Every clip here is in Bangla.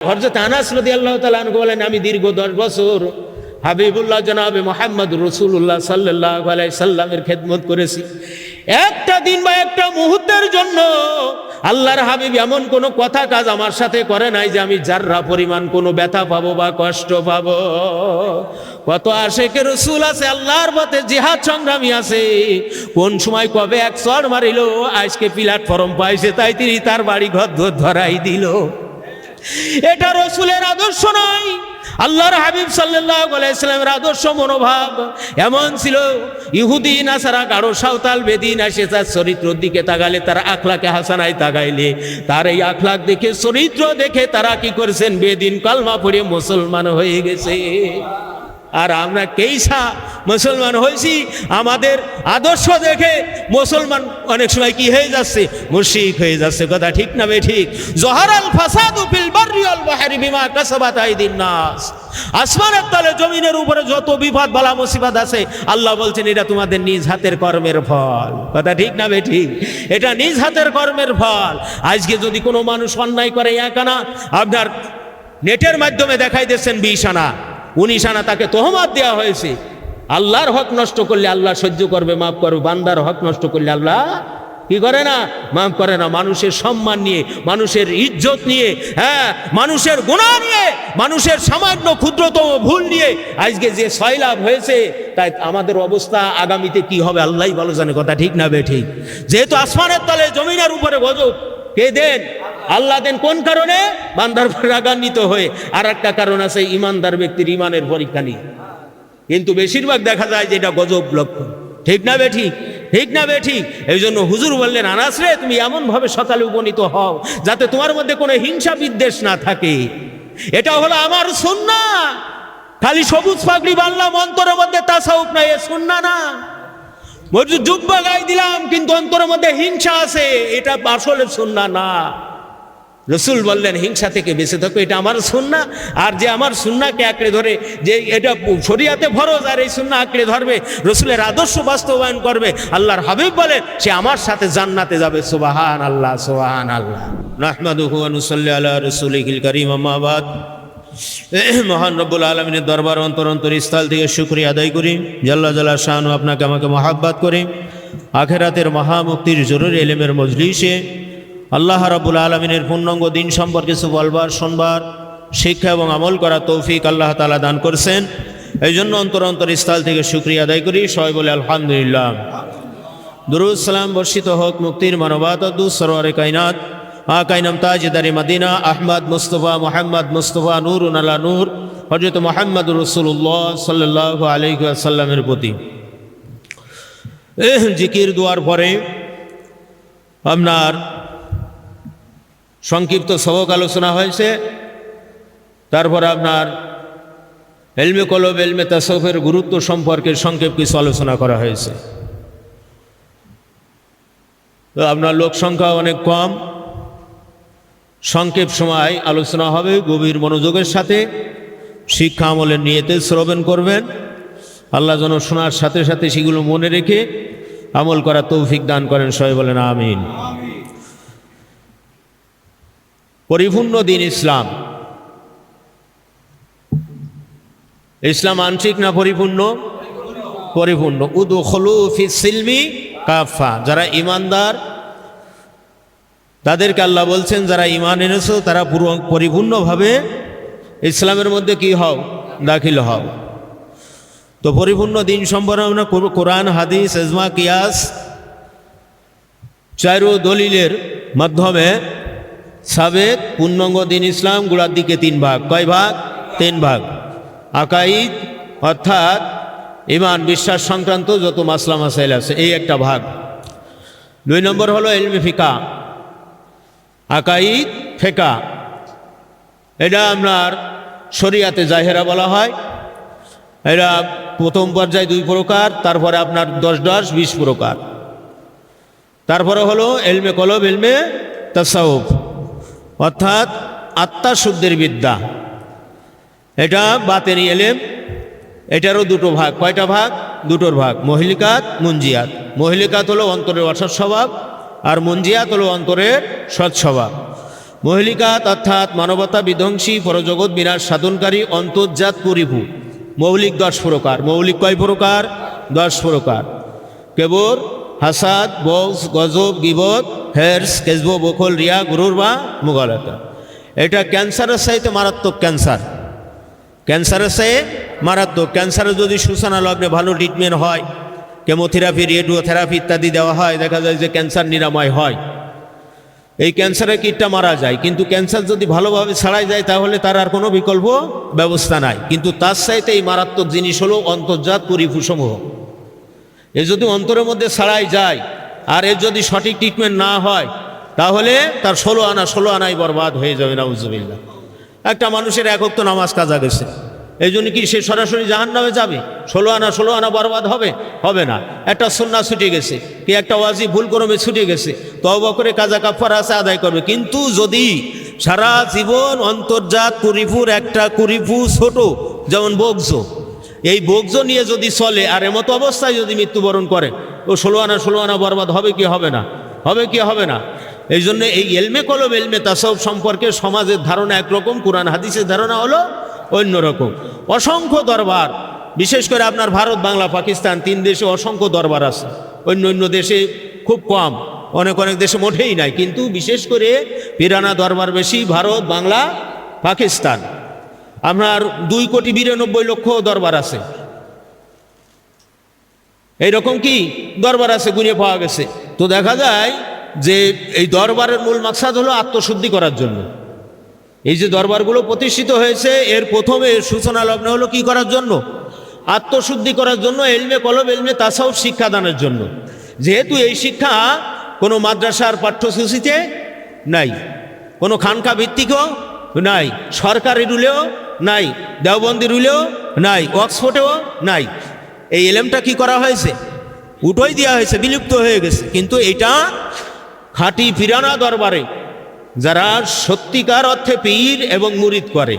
হযরত আনাস রাদিয়াল্লাহু তাআলা আনহু বলেন, আমি দীর্ঘ 10 বছর হাবিবুল্লাহ জনাবে মুহাম্মদ রাসূলুল্লাহ সাল্লাল্লাহু আলাইহি সাল্লামের খেদমত করেছি। একটা দিন বা একটা মুহূর্তের জন্য আল্লাহর হাবিব এমন কোনো কথা কাজ আমার সাথে করে নাই যে আমি যাররা পরিমাণ কোনো ব্যথা পাবো বা কষ্ট পাবো। কত আশিকে রাসূল আছে, আল্লাহর পথে জিহাদ সংগ্রামী আছে, কোন সময় কবে এক চড় মারিল, আজকে প্ল্যাটফর্ম পাইছে তাই তিনি তার বাড়ি ঘর ধরাই দিল। এটা রাসূলের আদর্শ নয়, আল্লাহর হাবিব সাল্লাল্লাহু আলাইহি সাল্লামের আদর্শ মনোভাব এমন ছিল। ইহুদি নাসারা গাঢ় সাঁওতাল বেদিন আসে তার চরিত্রের দিকে তাকালে, তার আখলাকে হাসানায় তাকাইলে, তার এই আখলাক দেখে চরিত্র দেখে তারা কি করেছেন, বেদিন কালমা পড়ে মুসলমান হয়ে গেছে। আর আমরা কেইসা মুসলমান হয়েছি, আমাদের আদর্শ দেখে মুসলমান অনেক সময় কি হয়ে যাচ্ছে, মুশরিক হয়ে যাচ্ছে। কথা ঠিক না বেঠিক? জহারাল ফাসাদু ফিল বাররি ওয়াল বাহরি বিমা কাসাবাত আইদিন নাস। আসমানের তলে জমিনের উপরে যত বিপদ বালা মুসিবত আছে, আল্লাহ বলছেন এটা তোমাদের নিজ হাতের কর্মের ফল। কথা ঠিক না বেঠিক? এটা নিজ হাতের কর্মের ফল। আজকে যদি কোনো মানুষ অন্যায় করে, এক আনা আপনার নেটের মাধ্যমে দেখাই দিচ্ছেন 20 আনা 19 আনা তাকে তহমত দেওয়া হয়েছে। আল্লাহর হক নষ্ট করলে আল্লাহ সহ্য করবে, মাফ করবে। বান্দার হক নষ্ট করলে আল্লাহ কি করে না, মাফ করে না। মানুষের সম্মান নিয়ে, মানুষের ইজ্জত নিয়ে, হ্যাঁ, মানুষের গুনাহ নিয়ে, মানুষের সামান্য ক্ষুদ্রতম ভুল নিয়ে আজকে যে সয়লাভ হয়েছে, তাই আমাদের অবস্থা আগামীতে কি হবে আল্লাহই ভালো জানে। কথা ঠিক না বেঠিক? যেহেতু আসমানের তলে জমিনের উপরে গজব কে দেন? আল্লাহ দেন। কোন কারণে? বান্দার রাগান্বিত হয়ে। আর একটা কারণ আছে, ইমানদার ব্যক্তির ইমানের পরীক্ষা নিয়ে। কিন্তু বেশিরভাগ দেখা যায় যে এটা গজব লক্ষণ। ঠিক না বেঠিক? ঠিক না বেঠিক? এই জন্য হুজুর বললেন, আনাস রে, তুমি এমনভাবে সকালে উপনীত হও যাতে তোমার মধ্যে কোনো হিংসা বিদ্বেষ না থাকে। এটা হলো আমার সুন্নাহ। খালি সবুজ পাগড়ি বানলাম, অন্তরের মধ্যে তাসাউফ নাই, এ সুন্নাহ না। জুব্বা গায়ে দিলাম কিন্তু অন্তরের মধ্যে হিংসা আছে, এটা আসলে সুন্নাহ না। রসুল বললেন, হিংসা থেকে বেঁচে থাকো, এটা আমার সুন্নাহ। আর যে আমার সুন্নাহকে আঁকড়ে ধরে, যে এটা শরিয়াতে ফরজ আর এই সুন্নাহ আঁকড়ে ধরবে, রসুলের আদর্শ বাস্তবায়ন করবে, আল্লাহর হাবিব বলেন সে আমার সাথে জান্নাতে যাবে। সুবহান আল্লাহ, সুবহান আল্লাহ। নাহমাদুহু ওয়া নুসাল্লি আলা রাসূলিহিল কারীম, আম্মা বাদ। মহান রব্বুল আলামিনের দরবার অন্তর স্থল থেকে শুকরিয়া আদায় করি, জাল্লা জালাল শানু আপনাকে আমাকে মহাব্বত করে আখিরাতের মহামুক্তির জরুরি ইলমের মজলিসে আল্লাহ রাব্বুল আলামিনের পূর্ণাঙ্গ দিন সম্পর্কে কিছু বলবার, শুনবার, শিক্ষা এবং আমল করার তৌফিক আল্লাহ তাআলা দান করছেন। এই জন্য অন্তর স্থল থেকে শুকরিয়া আদায় করি। সবাই বলে আলহামদুলিল্লাহ। দুরূদ সালাম বর্ষিত হোক মুক্তির মানবতার দূত সরওয়ারে কায়নাত আকাইনাম তাজদারে মদিনা আহমদ মুস্তফা মুহাম্মদ মুস্তফা নূরুন আলা নূর হযরত মুহাম্মদুর রাসূলুল্লাহ সাল্লাল্লাহু আলাইহি ওয়াসাল্লামের প্রতি। জিকির দুয়ার পরে আপনার সংক্ষিপ্ত সবক আলোচনা হয়েছে। তারপরে আপনার ইলমে কলব, ইলমে তাসাউফের গুরুত্ব সম্পর্কে সংক্ষেপ কিছু আলোচনা করা হয়েছে। তো আপনার লোক সংখ্যা অনেক কম, সংক্ষেপ সময় আলোচনা হবে। গভীর মনোযোগের সাথে শিক্ষা আমলের নিয়তে শ্রবণ করবেন। আল্লাহ যেন শোনার সাথে সাথে সেগুলো মনে রেখে আমল করার তৌফিক দান করেন। সবাই বলেন আমিন। পরিপূর্ণ দিন ইসলাম। ইসলাম আংশিক না পরিপূর্ণ? পরিপূর্ণ। উদখুলু ফিস সিলমি কাফা। যারা ইমানদার তাদেরকে আল্লাহ বলছেন, যারা ইমান এনেছো তারা পরিপূর্ণভাবে ইসলামের মধ্যে কি হও, দাখিল হও। তো পরিপূর্ণ দিন সম্পর্কে আমরা কোরআন, হাদিস, ইজমা, কিয়াস, চারো দলিলের মাধ্যমে সাবেক পূর্ণাঙ্গ দিন ইসলাম গুলার দিকে 3 ভাগ। কয় ভাগ? 3 ভাগ। আকাইদ অর্থাৎ ইমান, বিশ্বাস সংক্রান্ত যত মাসলা মাসাইল আছে, এই একটা ভাগ। 2 নম্বর হলো ইলমে ফিকা, আকাইদ ফিকা। এটা আপনার শরিয়াতে জাহেরা বলা হয়। এটা প্রথম পর্যায়ে 2 প্রকার, তারপরে আপনার 10 20 প্রকার। তারপরে হলো ইলমে কলব, ইলমে তাসাউফ অর্থাৎ আত্মা শুদ্ধির বিদ্যা। এটা বাতেনি ইলম। এটারও 2টো ভাগ। কয়টা ভাগ? 2টোর ভাগ। মহলিকাত, মুনজিয়াত। মহলিকাত হলো অন্তরের অসৎ স্বভাব, আর মুনজিয়াত হলো অন্তরের সৎ স্বভাব। মহলিকাত অর্থাৎ মানবতা বিধ্বংসী পরজগৎ বিনাশ সাধনকারী অন্তর্জাত পরিভূ মৌলিক 10 প্রকার। মৌলিক কয় প্রকার? 10 প্রকার। কেবর, হাসাদ, বগস, গজব, গিবত, হের্স, কেজব, বখল, রিয়া, গুরুর বা মুগালাতা। এটা ক্যান্সারের সাথে মারাত্মক ক্যান্সার। ক্যান্সারের সাথে মারাত্মক ক্যান্সারের যদি সূচনা লগ্নে ভালো ট্রিটমেন্ট হয়, কেমোথেরাপি, রেডিওথেরাপি ইত্যাদি দেওয়া হয়, দেখা যায় যে ক্যান্সার নিরাময় হয়। এই ক্যান্সারের কীটটা মারা যায়, কিন্তু ক্যান্সার যদি ভালোভাবে ছাড়াই যায় তাহলে তার আর কোনো বিকল্প ব্যবস্থা নাই। কিন্তু তার সাথে এই মারাত্মক জিনিস হলো অন্তর্জাত পরিভূসমূহ। এ যদি অন্তরের মধ্যে ছাড়াই যায় আর এর যদি সঠিক ট্রিটমেন্ট না হয় তাহলে তার 16 আনাই বরবাদ হয়ে যাবে, নাউজুবিল্লাহ। একটা মানুষের এক ওয়াক্ত নামাজ কাজা গেছে, এই জন্য কি সে সরাসরি জাহান্নামে যাবে? 16 আনা বরবাদ হবে? হবে না। একটা সুন্নাহ ছুটে গেছে, কি একটা ওয়াজিব ভুলক্রমে ছুটে গেছে, তওবা করে কাজা কাফারা আছে আদায় করবে। কিন্তু যদি সারা জীবন অন্তর্জাত কুরিফুর একটা কুরিফু ছোট, যেমন বগজ, এই বগজ নিয়ে যদি চলে আর এমতো অবস্থায় যদি মৃত্যুবরণ করে, ও 16 আনা বরবাদ হবে কি হবে না? হবে কি হবে না? এই জন্য এই এলমে কলম, এলমে তাসাউফ সম্পর্কে সমাজের ধারণা একরকম, কোরআন হাদিসের ধারণা হলো অন্যরকম। অসংখ্য দরবার, বিশেষ করে আপনার ভারত, বাংলা, পাকিস্তান 3 দেশে অসংখ্য দরবার আছে। অন্য দেশে খুব কম, অনেক দেশে মোটেই নাই। কিন্তু বিশেষ করে পিরানা দরবার বেশি ভারত, বাংলা, পাকিস্তান। আপনার 2,92,00,000 দরবার আছে। এইরকম কি দরবার আছে, গুণে পাওয়া গেছে। তো দেখা যায় যে এই দরবারের মূল মাকসাদ হলো আত্মশুদ্ধি করার জন্য। এই যে দরবারগুলো প্রতিষ্ঠিত হয়েছে, এর প্রথমে সূচনা লগ্ন হলো কি করার জন্য? আত্মশুদ্ধি করার জন্য, এলমে কলম, এলমে তাসাউফ শিক্ষাদানের জন্য। যেহেতু এই শিক্ষা কোনো মাদ্রাসার পাঠ্যসূচিতে নাই, কোনো খানকা ভিত্তিকও নাই, সরকারি রুলেও নাই, দেওবন্দি রুলেও নাই, অক্সফোর্ডেও নাই। এই এলেমটা কি করা হয়েছে? উঠোই দেওয়া হয়েছে, বিলুপ্ত হয়ে গেছে। কিন্তু এটা খাঁটি পিরানা দরবারে যারা সত্যিকার অর্থে পীর এবং মুরিদ করে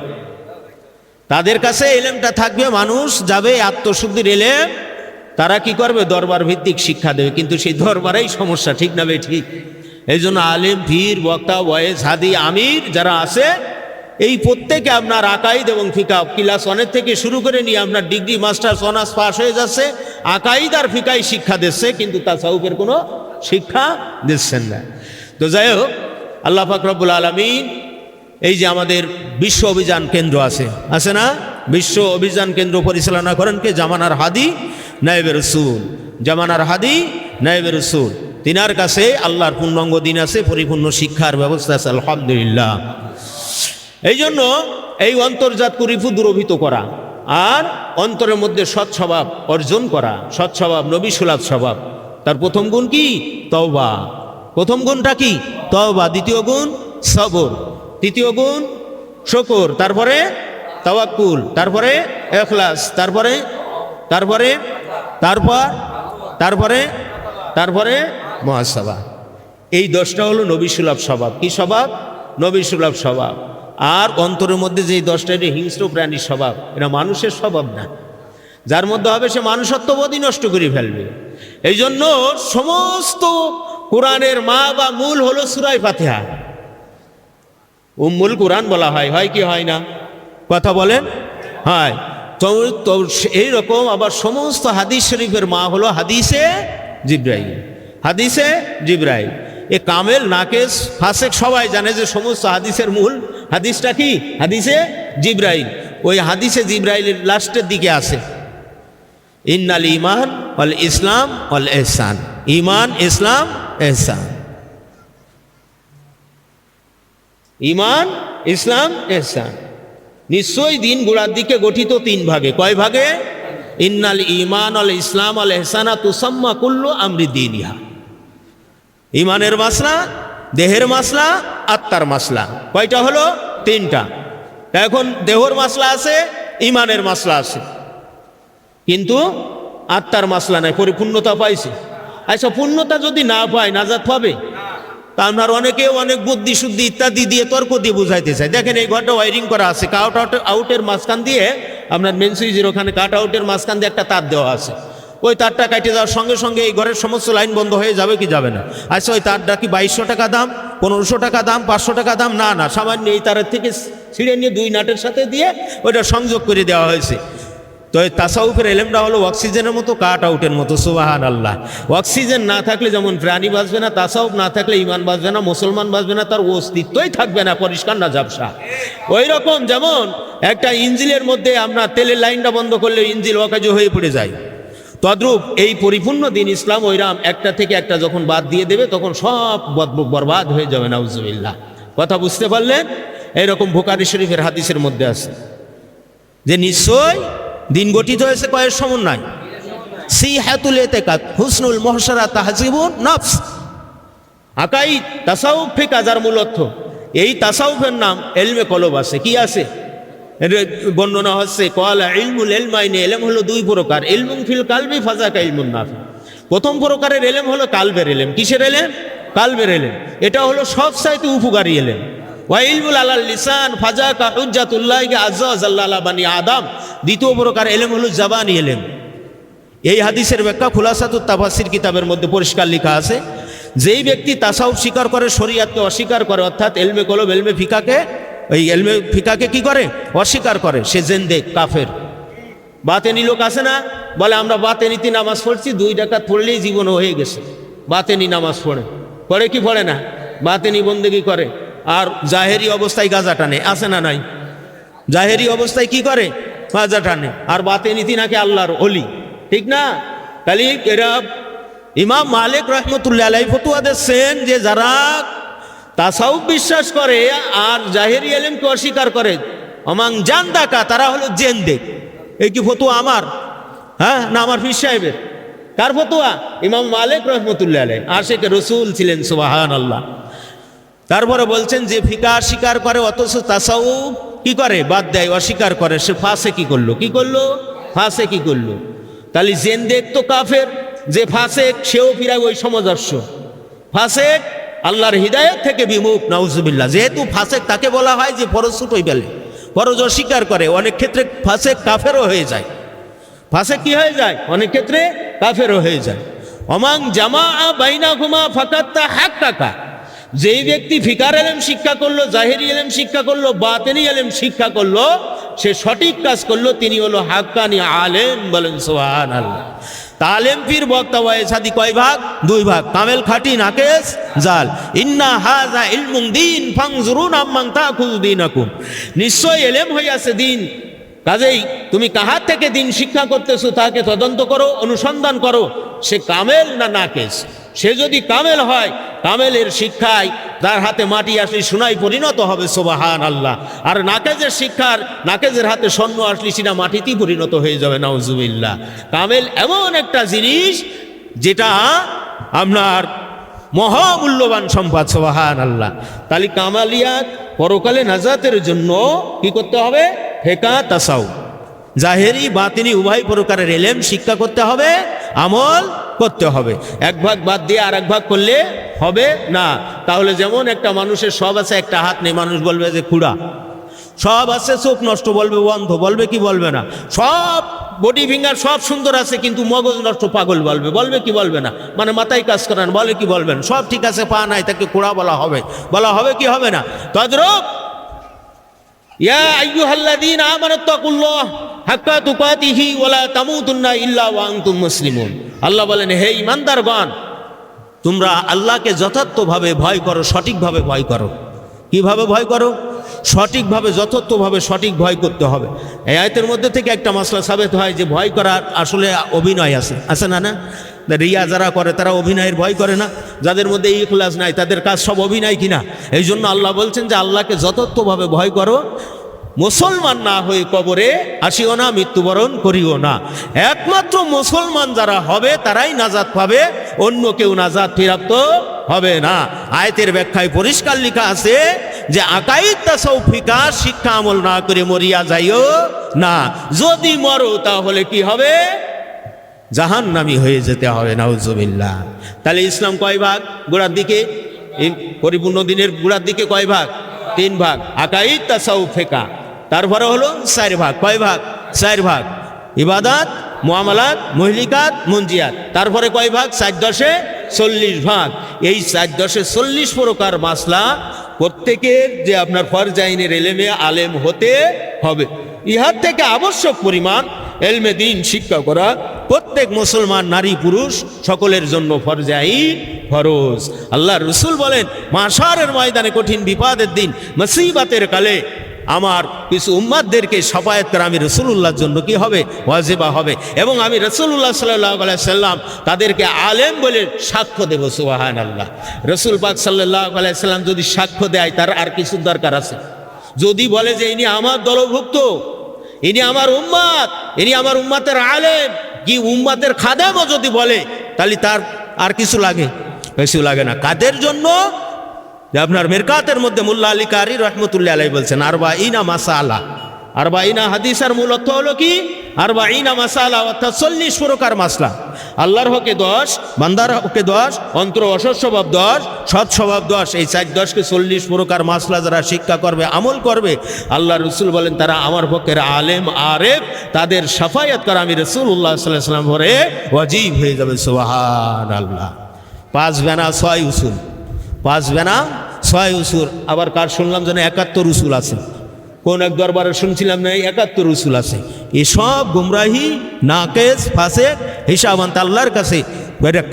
তাদের কাছে এলেমটা থাকবে। মানুষ যাবে আত্মশুদ্ধির এলেম, তারা কি করবে? দরবার ভিত্তিক শিক্ষা দেবে। কিন্তু সেই দরবারেই সমস্যা, ঠিক না? ঠিক। এই জন্য আলেম, পীর, বক্তা, ওয়াইজ, হাদি, আমির যারা আছে, এই প্রত্যেকে আপনার আকাইদ এবং ফিকা ক্লাস 1 থেকে শুরু করে নিয়ে আপনার ডিগ্রি, মাস্টার্স, অনার্স পাস হয়ে যাচ্ছে, আকাইদ আর ফিকাই শিক্ষা দিচ্ছে, কিন্তু তাসাউফের কোনো শিক্ষা দিচ্ছেন না। তো যাই হোক, আল্লাহ পাক রব্বুল আলামিন এই যে আমাদের বিশ্ব অভিযান কেন্দ্র আছে না? বিশ্ব অভিযান কেন্দ্র পরিচালনা করেন কে? জামানার হাদি নায়েবে রাসূল। জামানার হাদি নায়েবে রাসূল, তিনার কাছে আল্লাহর পূর্ণাঙ্গ দিন আছে, পরিপূর্ণ শিক্ষার ব্যবস্থা আছে, আলহামদুলিল্লাহ। এই জন্য এই অন্তর্জাত কুরিফু দূরভূত করা আর অন্তরের মধ্যে সৎ স্বভাব অর্জন করা, সৎ স্বভাব, নবী সুলভ স্বভাব, তার প্রথম গুণ কি? তওবা। প্রথম গুণটা কি? তওবা। দ্বিতীয় গুণ সবর, তৃতীয় গুণ শুকর, তারপরে তাওয়াক্কুল, তারপরে ইখলাস, তারপরে তারপরে তারপর তারপরে তারপরে মুহাসাবা। এই 10টা হলো নবী সুলভ স্বভাব। কি স্বভাব? নবী সুলভ স্বভাব। আর অন্তরের মধ্যে যে 10টা, এটা হিংস্র প্রাণীর স্বভাব, এটা মানুষের স্বভাব না। যার মধ্যে হবে সে মানুষত্ববোধই নষ্ট করে ফেলবে। এই জন্য সমস্ত কোরআনের মা বা মূল হলো সূরা ফাতিহা। উম্মুল কোরআন বলা হয় কি হয় না? কথা বলেন, হয়। তো এইরকম আবার সমস্ত হাদিস শরীফের মা হলো হাদিসে জিব্রাইল। হাদিসে জিব্রাইল, এ কামেল, নাকেস, ফাসেক সবাই জানে যে সমস্ত হাদিসের মূল হাদিসটা কি? হাদিসে জিব্রাইল। ওই হাদিসে জিব্রাইলের লাস্টের দিকে আছে ইন্নাল ঈমান ওয়াল ইসলাম ওয়াল ইহসান। ঈমান, ইসলাম, ইহসান। ঈমান, ইসলাম, ইহসান। নিশ্চয়ই দিন গোড়ার দিকে গঠিত 3 ভাগে। কয় ভাগে? ইন্নাল ঈমান ওয়াল ইসলাম ওয়াল ইহসানা তুসাম্মা কুল্লু আমরি দীনিহা। ঈমানের মাসলা, দেহের মাসলা, আত্মার মাসলা। কয়টা হলো? 3টা। এখন দেহর মাসলা আছে, ঈমানের মাসলা আছে, কিন্তু আত্মার মাসলা নাই। পরিপূর্ণতা পাইছে। আচ্ছা, পূর্ণতা যদি না পায় নাজাত পাবে? তা আপনার অনেকে অনেক বুদ্ধি শুদ্ধি ইত্যাদি দিয়ে তর্ক দিয়ে বুঝাইতে চায়। দেখেন এই ঘরটা ওয়ারিং করা আছে, কাট আউটের মাঝখান দিয়ে আপনার মেন সুইচের ওখানে কাট আউটের মাঝখান দিয়ে একটা তার দেওয়া আছে। ওই তারটা কাটে যাওয়ার সঙ্গে সঙ্গে এই ঘরের সমস্ত লাইন বন্ধ হয়ে যাবে কি যাবে না? আচ্ছা ওই তারটা কি 2200 টাকা দাম, 1500 টাকা দাম, 500 টাকা দাম? না না, সামান্য এই তারের থেকে ছিঁড়ে নিয়ে 2 নাটের সাথে দিয়ে ওইটা সংযোগ করে দেওয়া হয়েছে। তো এই তাসাউফের এলেমটা হলো অক্সিজেনের মতো, কাট আউটের মতো। সুবহানাল্লাহ। অক্সিজেন না থাকলে যেমন প্রাণী বাঁচবে না, তাসাউফ না থাকলে ইমান বাঁচবে না, মুসলমান বাঁচবে না, তার অস্তিত্বই থাকবে না, পরিষ্কার না ঝাপসা। ওই রকম যেমন একটা ইঞ্জিনের মধ্যে আমরা তেলের লাইনটা বন্ধ করলে ইঞ্জিন অকাজ হয়ে পড়ে যায়, তদ্রূপ এই পরিপূর্ণ দিন ইসলাম ওইরাম একটা থেকে একটা যখন বাদ দিয়ে দেবে তখন সব বরবাদ হয়ে যাবে। নাউজুবিল্লাহ। কথা বুঝতে পারলেন? এইরকম বুখারী শরীফের হাদিসের মধ্যে আছে যে নিশ্চয় দিন গঠিত হয়েছে কয়ের সমন্বয়। সিহাতুল ইতিকাদ, হুসনুল মুহসারা, তাহজিবুন নফস। আকাইদ, তাসাউফ, ফিকহ যার মূল অর্থ। এই তাসাউফের নাম ইলমে কলব আছে। কি আছে? বর্ণনা হচ্ছে ক্বালা ইলমুল ইলমাইনি, ইলম হলো 2 প্রকার। ইলমুন ফিল কালবি ফাযাকা ইলমুন নাফি। প্রথম প্রকারের ইলম হলো কালবের ইলম। কিসের ইলম? কালবের ইলম। এটা হলো সবচাইতে উপকারী ইলম। ওয়া ইলমুল আলাল লিসান ফাযাকা হুজ্জাতুল্লাহি আযজা ওয়া জাল্লা আলা বানি আদম। দ্বিতীয় প্রকার ইলম হলো জাবানি ইলম। এই হাদিসের ব্যাখ্যা খুলাসাতুত তাফসীর কিতাবের মধ্যে পরিষ্কার লেখা আছে, যেই ব্যক্তি তাসাউফ স্বীকার করে, শরীয়তকে অস্বীকার করে, অর্থাৎ ইলমে কলব, ইলমে ফিকাকে, এই ইলমে ফিকাকে কি করে? অস্বীকার করে, সে জিন্দেক, কাফের। বাতেনি লোক আছে না, বলে আমরা বাতেনিতে নামাজ পড়ছি, 2 রাকাত পড়লেই জীবন হয়ে গেছে। বাতেনি নামাজ পড়ে, পড়ে কি পড়ে না? বাতেনি বন্দেগি করে। আর জাহেরি অবস্থায় গাঁজা টানে, আছে না নাই? জাহেরি অবস্থায় কি করে? গাঁজা টানে। আর বাতেনিতে নাকি আল্লাহর ওলি, ঠিক না? তাহলে এরা ইমাম মালিক রহমতুল্লাহ আলাইহি ফতোয়া দিচ্ছেন যে যারা তাসাউফ বিশ্বাস করে আর জাহেরি ইলমকে অস্বীকার করে, অমাং জান্দাকা, তারা হলো জেন্দেক। এই কি ফতোয়া আমার? হ্যাঁ না, আমার পীর সাহেবের। কার ফতোয়া? ইমাম মালিক রহমতুল্লাহ আলাইহি, আশিকে রাসূল ছিলেন। সুবহানাল্লাহ। তারপরে বলছেন যে ফিকাহ স্বীকার করে অথচ তাসাউফ কি করে? বাদ দেয়, অস্বীকার করে, সে ফাসেকি করলো। কি করলো? ফাসেকি করলো। তাহলে জেন্দেক তো কাফের, যে ফাসেক সেও ফিরায় ওই সমাদর্শ। ফাসেক আল্লাহর হিদায়াত থেকে বিমুখ। নাউজুবিল্লাহ। যেহেতু ফাসেক তাকে বলা হয় যে ফরজ ছুটোই গেলে, ফরজ অস্বীকার করে, অনেক ক্ষেত্রে ফাসেক কাফেরও হয়ে যায়। ফাসেক কি হয়ে যায়? অনেক ক্ষেত্রে কাফেরও হয়ে যায়। অমাং জামা বাইনাহুমা ফাকাত হাক্কাকা, যেই ব্যক্তি ফিকার ইলম শিক্ষা করলো, জাহেরি ইলম শিক্ষা করলো, বাতিনি ইলম শিক্ষা করলো, সে সঠিক কাজ করলো, তিনি হলো হাক্কানি আলেম। বলেন সুবহানাল্লাহ। তালেম পীর বক্তা ওয়াইসাদি কয় ভাগ? 2 ভাগ। কামেল খাঁটি, নাকেস জাল। ইন্না হাযা ইলমুন দীন ফানজুরুন আম্মান তাখুযু দীনাকুম। নিশ্চয় ইলম হইয়াছে দিন, কাজেই তুমি কাহার থেকে দিন শিক্ষা করতেছো তাকে তদন্ত করো, অনুসন্ধান করো, সে কামেল না নাকেস। সে যদি কামেল হয়, কামেলের শিক্ষায় তার হাতে মাটি আসলে সোনায় পরিণত হবে। সুবহানাল্লাহ। আর নাকেজের শিক্ষার, নাকেজের হাতে স্বর্ণ আসলে সেটা মাটিতেই পরিণত হয়ে যাবে। নাউজুবিল্লাহ। কামেল এমন একটা জিনিস যেটা আপনার মহামূল্যবান সম্পদ। সুবহানাল্লাহ। তাহলে কামালিয়াত, পরকালে নাজাতের জন্য কি করতে হবে? ফিকাহ, তাসাউফ, জাহেরি বাতিনি উভয় প্রকারের ইলম শিক্ষা করতে হবে, আমল করতে হবে। এক ভাগ বাদ দিয়ে আর এক ভাগ করলে হবে না। তাহলে যেমন একটা মানুষের সব আছে, একটা হাত নেই, মানুষ বলবে যে খুড়া। সব আছে, চোখ নষ্ট বলবে, অন্ধ বলবে কি বলবে না? সব বডি ফিঙ্গার সব সুন্দর আছে, কিন্তু মগজ নষ্ট, পাগল বলবে। বলবে কি বলবে না? মানে মাথায় কাজ করেন, বলে কি বলবেন? সব ঠিক আছে, পা নাই, তাকে খুড়া বলা হবে। বলা হবে কি হবে না? তদ্রূপ ইয়া আইয়ুহাল্লাযীনা আমানুত্তাকুল্লাহ হাক্কা তুকাতিহি ওয়া লা তামুতুন্না ইল্লা ওয়া আনতুম মুসলিমুন। আল্লাহ বলেন, হে ঈমানদারগণ, তোমরা আল্লাহকে যথার্থভাবে ভয় করো, সঠিকভাবে ভয় করো। কিভাবে ভয় করো? সঠিকভাবে, যথার্থভাবে সঠিক ভয় করতে হবে। এই আয়াতের মধ্যে থেকে একটা মাসলা সাবিত হয় যে ভয় করার আসলে অভিনয় আছে, আছে না? না, রিয়া যারা করে তারা অভিনয়ের ভয় করে না? যাদের মধ্যে ইখলাস নাই তাদের কাজ সব অভিনয় কিনা? এই জন্য আল্লাহ বলছেন যে আল্লাহকে যথার্থভাবে ভয় করো, মুসলমান না হয়ে কবরে আসিও না, মৃত্যুবরণ করিও না। একমাত্র মুসলমান যারা হবে তারাই নাজাত পাবে, অন্য কেউ নাজাত প্রাপ্ত হবে না। আয়াতের ব্যাখ্যায় পরিষ্কার লেখা আছে যে আকাইদ তাসাউফ ফিকাহ শিক্ষা আমল না করে মরিয়া যাইও না। যদি মরো তাহলে কি হবে? জাহান্নামী হয়ে যেতে হবে। নাউজুবিল্লাহ। তাহলে ইসলাম কয় ভাগ? গোড়ার দিকে, এই পরিপূর্ণ দিনের গোড়ার দিকে কয় ভাগ? 3 ভাগ। আকাইদ তাসাউফ ফিকাহ। তারপরে হলো 4 ভাগ। কয় ভাগ? 4 ভাগ। ইবাদত, মুআমালাত, মুহলিকাত, মুনজিয়াত। তারপরে কয় ভাগ? 4-10-এ 40 ভাগ। এই 4-10-এ 40 প্রকার মাসলা প্রত্যেকের যে আপনার ফরজে আইনের এলেমে আলেম হতে হবে। ইহার থেকে আবশ্যক পরিমাণ এলমে দিন শিক্ষা করা প্রত্যেক মুসলমান নারী পুরুষ সকলের জন্য ফরজে আইন, ফরজ। আল্লাহ রসুল বলেন, মাশারের ময়দানে কঠিন বিপদের দিন, মুসিবতের কালে আমার কিছু উম্মাতদেরকে শাফায়াত করা আমি রাসূলুল্লাহর জন্য কি হবে? ওয়াজিবা হবে। এবং আমি রাসূলুল্লাহ সাল্লাল্লাহু আলাইহি সাল্লাম তাদেরকে আলেম বলে সাক্ষ্য দেব। সুবহানাল্লাহ। রাসূল পাক সাল্লাল্লাহু আলাইহি সাল্লাম যদি সাক্ষ্য দেয়, তার আর কিছু দরকার আছে? যদি বলে যে ইনি আমার দলভুক্ত, ইনি আমার উম্মাত, ইনি আমার উম্মাতের আলেম, কি উম্মাতের খাদেমও যদি বলে, তাহলে তার আর কিছু লাগে? কিছু লাগে না। কাদের জন্য? যে আপনার মিরকাতের মধ্যে মোল্লা আলী কারি রহমতুল্লাহ আলাইহি বলছেন, আরবাঈনা মাসালা। আরবাঈনা হাদিসের মূল অর্থ হলো কি? আরবাঈনা মাসালা, অর্থাৎ 40 প্রকার মাসলা। আল্লাহর হকে 10, বান্দার হকে 10, অন্তর অসৎ স্বভাব 10, সৎ স্বভাব 10। এই 4-10কে 40 প্রকার মাসলা যারা শিক্ষা করবে, আমল করবে, আল্লাহ রসুল বলেন তারা আমার পক্ষের আলেম, আরেফ, তাদের শাফায়াত করা আমি রাসূলুল্লাহ সাল্লাল্লাহু আলাইহি ওয়াসাল্লাম পরে ওয়াজিব হয়ে যাবে। সুবহানাল্লাহ। 5 বেনা 6 উসুল, 5 বেনা 6 উসুল। আবার কার শুনলাম যেন 71 উসুল আছে। কোন এক দরবারে শুনছিলাম না 71 উসুল আছে। এসব গুমরাহি, নাকেস, ফাসেক, হিসাবান্ত আল্লাহর কাছে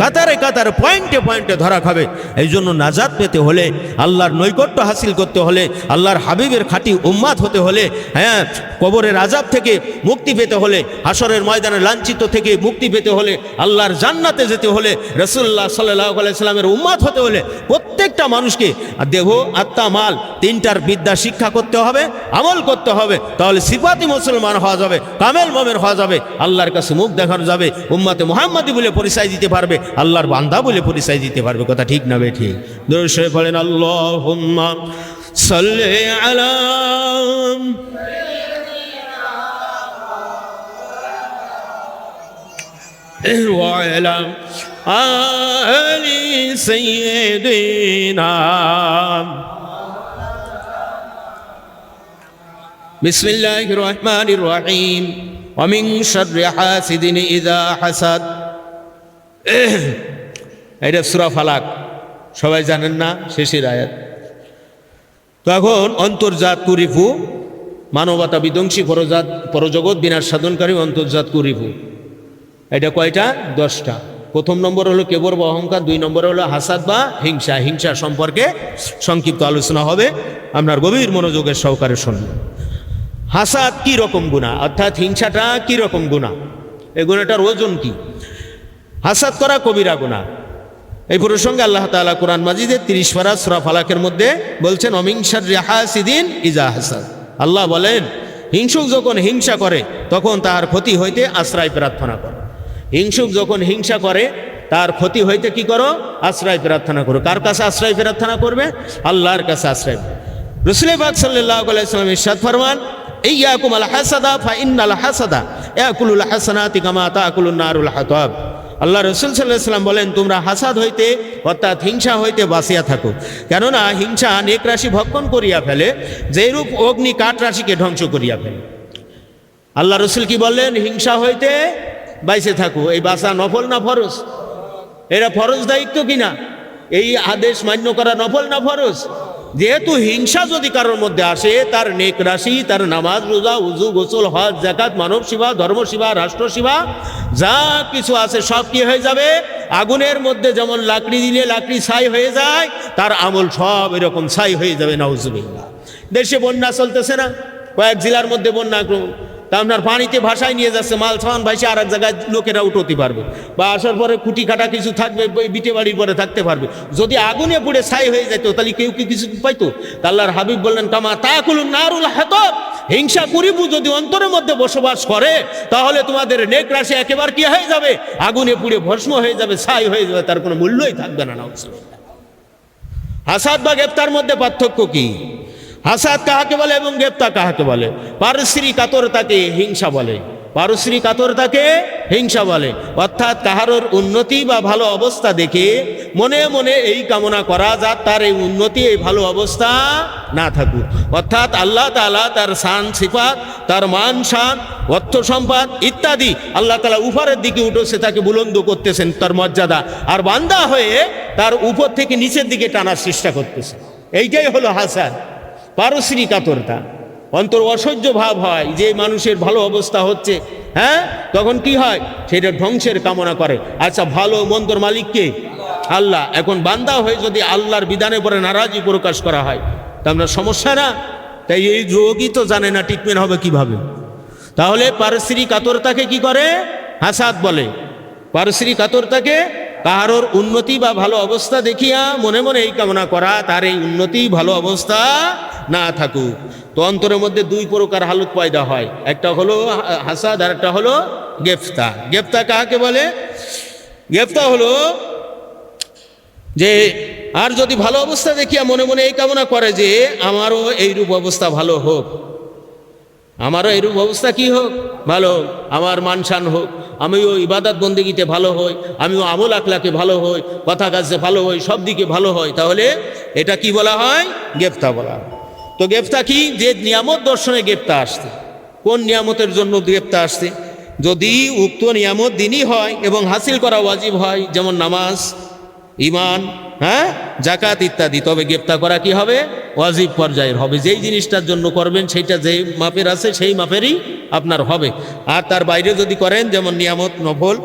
কাতারে কাতারে পয়েন্টে পয়েন্টে ধরা খাবে। এই জন্য নাজাত পেতে হলে, আল্লাহর নৈকট্য হাসিল করতে হলে, আল্লাহর হাবিবের খাঁটি উম্মাত হতে হলে, হ্যাঁ, কবরের আযাব থেকে মুক্তি পেতে হলে, হাসরের ময়দানে লাঞ্ছিত থেকে মুক্তি পেতে হলে, আল্লাহর জান্নাতে যেতে হলে, রাসূলুল্লাহ সাল্লাল্লাহু আলাইহি সাল্লামের উম্মাত হতে হলে প্রত্যেকটা মানুষকে দেহ, আত্মা, মাল, 3টার বিদ্যা শিক্ষা করতে হবে, আমল করতে হবে। তাহলে সিফাতি মুসলমান হওয়া যাবে, কামেল মুমিন হওয়া যাবে, আল্লাহর কাছে মুখ দেখানো যাবে, উম্মতে মুহাম্মাদি বলে পরিচয় দিতে পারবে, আল্লাহর বান্দা বলে পরিচয় দিতে পারবে। কথা ঠিক না বে ঠিক? দরুদ শরীফ পড়েন, আল্লাহুম্মা সাল্লি আলা ওয়া আলা আলি সাইয়্যিদিনা। বিসমিল্লাহির রহমানির রহিম। ওয়া মিন শাররি হাসিদিন ইযা হাসাদ। এটা সূরা ফালাক, সবাই জানেন না? শেষের আয়াত। তখন অন্তর্জাত কুরিফু, মানবতা বিধ্বংসী, পরজগৎ বিনাশ সাধনকারী অন্তর্জাত কুরিফু। এটা কয়টা? 10টা। প্রথম নম্বর হলো কেবর বা অহংকার, 2 নম্বর হলো হাসাদ বা হিংসা। হিংসা সম্পর্কে সংক্ষিপ্ত আলোচনা হবে, আপনার গভীর মনোযোগের সহকারে শুনবেন। হাসাদ কি রকম গুনাহ, অর্থাৎ হিংসাটা কি রকম গুনাহ, এই গুনাহটার ওজন কি? হাসাদ করা কবিরা গুনাহ। এই প্রসঙ্গে আল্লাহ তাআলা কোরআন মাজিদের 30 পারা সূরা ফালাকের মধ্যে বলছেন, ওয়া মিন শাররি হাসিদিন ইযা হাসাদ। আল্লাহ বলেন, হিংসুক যখন হিংসা করে তখন তার ক্ষতি হইতে আশ্রয় প্রার্থনা করো। হিংসুক যখন হিংসা করে তার ক্ষতি হইতে কি করো? আশ্রয় প্রার্থনা করো। কার কাছে আশ্রয় প্রার্থনা করবে? আল্লাহর কাছে আশ্রয়। রাসূল পাক সাল্লাল্লাহু আলাইহি ওয়াসাল্লাম ইরশাদ ফরমান, ইয়াকুম আল হাসাদা ফা ইন্নাল হাসাদা ইয়াকুলুল হাসানাতি কামা তাকুলুন নারুল হাতাব। আল্লাহ রসুল সাল্লাল্লাহু আলাইহি ওয়াসাল্লাম বলেন, তোমরা হাসাদ হইতে অর্থাৎ হিংসা হইতে বাঁচিয়া থাকো, কেননা হিংসা নেক রাশি ভক্ষণ করিয়া ফেলে, যেরূপ অগ্নি কাঠ রাশিকে ধ্বংস করিয়া ফেলে। আল্লাহ রসুল কি বললেন? হিংসা হইতে বাইসে থাকো। এই বাঁচা নফল না ফরজ? এরা ফরজ দায়িত্ব কিনা? এই আদেশ মান্য করা নফল না ফরজ? যেহেতু হিংসা যদি কারোর মধ্যে আসে, তার নেক রাশি, তার নামাজ, রোজা, উজু, গোসল, হজ, যাকাত, মানব সেবা, ধর্ম সেবা, রাষ্ট্র সেবা, যা কিছু আছে সব কি হয়ে যাবে? আগুনের মধ্যে যেমন লাকড়ি দিলে লাকড়ি ছাই হয়ে যায়, তার আমল সব এরকম ছাই হয়ে যাবে। নাউজুবিল্লাহ। দেশে বন্যা চলতেছে না? কয়েক জেলার মধ্যে বন্যা, তা আপনার পানিতে ভাসায় নিয়ে যাচ্ছে, মাল সামান ভাসে আর এক জায়গায় লোকেরা উঠতে পারবে, বা আসার পরে খুঁটি কাটা কিছু থাকবে, বিটে বাড়ির পরে থাকতে পারবে। যদি আগুনে পুড়ে ছাই হয়ে যেত, তাহলে কেউ কি কিছু পাইতো? আল্লাহর হাবিব বললেন, কামা তাকুলুন নারুল হাতাব। হিংসা কুরিবু যদি অন্তরের মধ্যে বসবাস করে, তাহলে তোমাদের নেক রাশি একেবারে কি হয়ে যাবে? আগুনে পুড়ে ভস্ম হয়ে যাবে, ছাই হয়ে যাবে, তার কোনো মূল্যই থাকবে না। হাসাদ বা গ্রেফতার মধ্যে পার্থক্য কি? হাসাদ কাহাকে বলে এবং গ্রেফতার কাহাকে বলে? পারস্পরিক কাতরতাকে হিংসা বলে। পারস্পরিক কাতরতাকে হিংসা বলে। অর্থাৎ কাহারোর উন্নতি বা ভালো অবস্থা দেখে মনে মনে এই কামনা করা যা তার এই উন্নতি এই ভালো অবস্থা না থাকুক। অর্থাৎ আল্লাহ তাআলা তার শান সিফাত, তার মান শান, অর্থ সম্পদ ইত্যাদি আল্লাহ তাআলা উপরের দিকে উঠেছে, তাকে বুলন্দ করতেছেন তার মর্যাদা, আর বান্দা হয়ে তার উপর থেকে নিচের দিকে টানার চেষ্টা করতেছে। এইটাই হলো হাসাদ, পারস্পরিক কাতরতা। অন্তর অসহ্য ভাব হয় যে মানুষের ভালো অবস্থা হচ্ছে, হ্যাঁ, তখন কি হয়, সেটা ধ্বংসের কামনা করে। আচ্ছা, ভালো মন্দর মালিক কে? আল্লাহ। এখন বান্দা হয়ে যদি আল্লাহর বিধানে পরে নারাজি প্রকাশ করা হয়, তা আমরা সমস্যা না? তাই এই রোগই তো জানে না ট্রিটমেন্ট হবে কিভাবে। তাহলে পারস্পরিক কাতরতাকে কি করে? হাসাদ বলে। পারস্পরিক কাতরতাকে কাহারোর উন্নতি বা ভালো অবস্থা দেখিয়া মনে মনে এই কামনা করা তার এই উন্নতি ভালো অবস্থা না থাকুক। তো অন্তরের মধ্যে দুই প্রকার হালত পয়দা হয়, একটা হলো হাসাদ আর একটা হলো গেফতা। গেফতা কাকে বলে? গেফতা হলো যে আর যদি ভালো অবস্থা দেখিয়া মনে মনে এই কামনা করে যে আমারও এইরূপ অবস্থা ভালো হোক, আমারও এইরূপ অবস্থা কি হোক, ভালো, আমার মানসান হোক, আমিও ইবাদত বন্দেগীতে ভালো হই, আমিও আমল আখলাকে ভালো হই, কথা কাজে ভালো হই, সব দিকে ভালো হয়, তাহলে এটা কি বলা হয়? গেফতা বলা হয়। তো গেফতা কি? যে নিয়ামত দর্শনে গেফতা আসছে। কোন নিয়ামতের জন্য গেফতা আসছে? যদি উক্ত নিয়ামত দিনই হয় এবং হাসিল করা ওয়াজিব হয়, যেমন নামাজ, ইমান, হ্যাঁ, জাকাত ইত্যাদি, তবে গ্রেপ্তার করা কি হবে? ওয়াজিব পর্যায়ের হবে। যেই জিনিসটার জন্য করবেন সেইটা যে মাপের আছে সেই মাপেরই আপনার হবে। আর তার বাইরে যদি করেন, যেমন নিয়ামত নফল,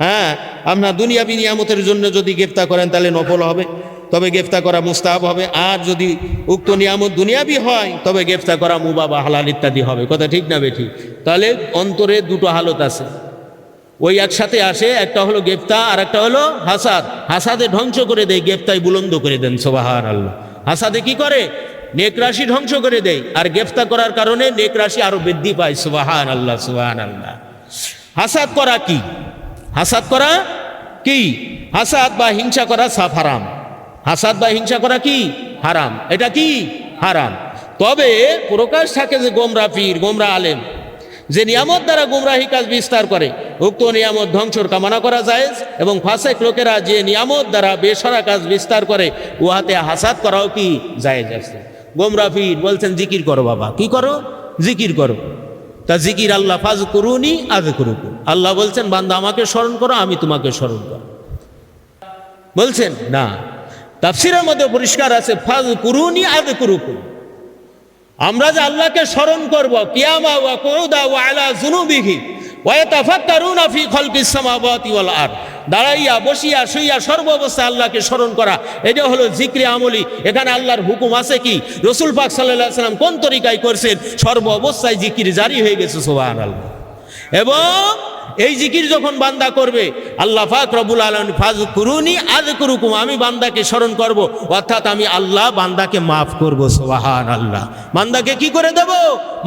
হ্যাঁ, আপনার দুনিয়াবি নিয়ামতের জন্য যদি গ্রেপ্তার করেন তাহলে নফল হবে, তবে গ্রেপ্তার করা মুস্তাহাব হবে। আর যদি উক্ত নিয়ামত দুনিয়াবি হয় তবে গ্রেপ্তার করা মুবাহ বা হালাল ইত্যাদি হবে। কথা ঠিক না বেঠিক? তাহলে অন্তরে দুটো হালত আছে, ওই একসাথে আসে। একটা হলো গেফতা আর একটা হলো হাসাদ। হাসাদে ধ্বংস করে দেয়, গেফতায় বুলন্দ করে দেন। সুবহানাল্লাহ। হাসাদে কি করে? নেক রাশি ধ্বংস করে দেয়, আর গেফতা করার কারণে নেক রাশি আরো বৃদ্ধি পায়। সুবহানাল্লাহ, সুবহানাল্লাহ। হাসাদ করা কি? হাসাদ করা কি? হাসাদ বা হিংসা করা সাফ হারাম। হাসাদ বা হিংসা করা কি? হারাম। এটা কি? হারাম। তবে প্রকাশ থাকে যে গোমরা পীর, গোমরা আলেম, যে নিয়ামত দ্বারা গুমরাহি কাজ বিস্তার করে, উক্ত নিয়ামত ধ্বংসর কামনা করা জায়েজ, এবং ফাসেক লোকেরা যে নিয়ামত দ্বারা বেসরা কাজ বিস্তার করে উহাতে হাসাদ করাও কি জায়েজ আছে। গোমরা পীর বলছেন জিকির করো বাবা। কি করো? জিকির করো। তা জিকির আল্লাহ ফাযকুরুনি আযকুরুকুম, আল্লাহ বলছেন বান্দা আমাকে স্মরণ করো, আমি তোমাকে স্মরণ করো, বলছেন না। তাফসীরের মধ্যে পরিষ্কার আছে ফাযকুরুনি আযকুরুকুম, আমরা যে আল্লাহকে স্মরণ করব কিয়ামা ওয়া কুউদা ওয়া আলা যুনুবিহি ওয়া ইয়াতাফাক্কারুনা ফি খালকিস সামাওয়াতি ওয়াল আরদ, দাঁড়াইয়া বসিয়া শুইয়া সর্ব অবস্থায় আল্লাহকে স্মরণ করা, এটা হলো জিক্রে আমলি। এখানে আল্লাহর হুকুম আছে কি? রাসূল পাক সাল্লাল্লাহু আলাইহি ওয়াসাল্লাম কোন তরিকায় করছেন? সর্ব অবস্থায় জিকির জারি হয়ে গেছে। সুবহানাল্লাহ। এবং এই জিকির যখন বান্দা করবে, আল্লাহ পাক রব্বুল আলামিন ফাযকুরুনি আযকুরুকুম, আমি বান্দাকে স্মরণ করব, অর্থাৎ আমি আল্লাহ বান্দাকে মাফ করব। সুবহানাল্লাহ। বান্দাকে কি করে দেব?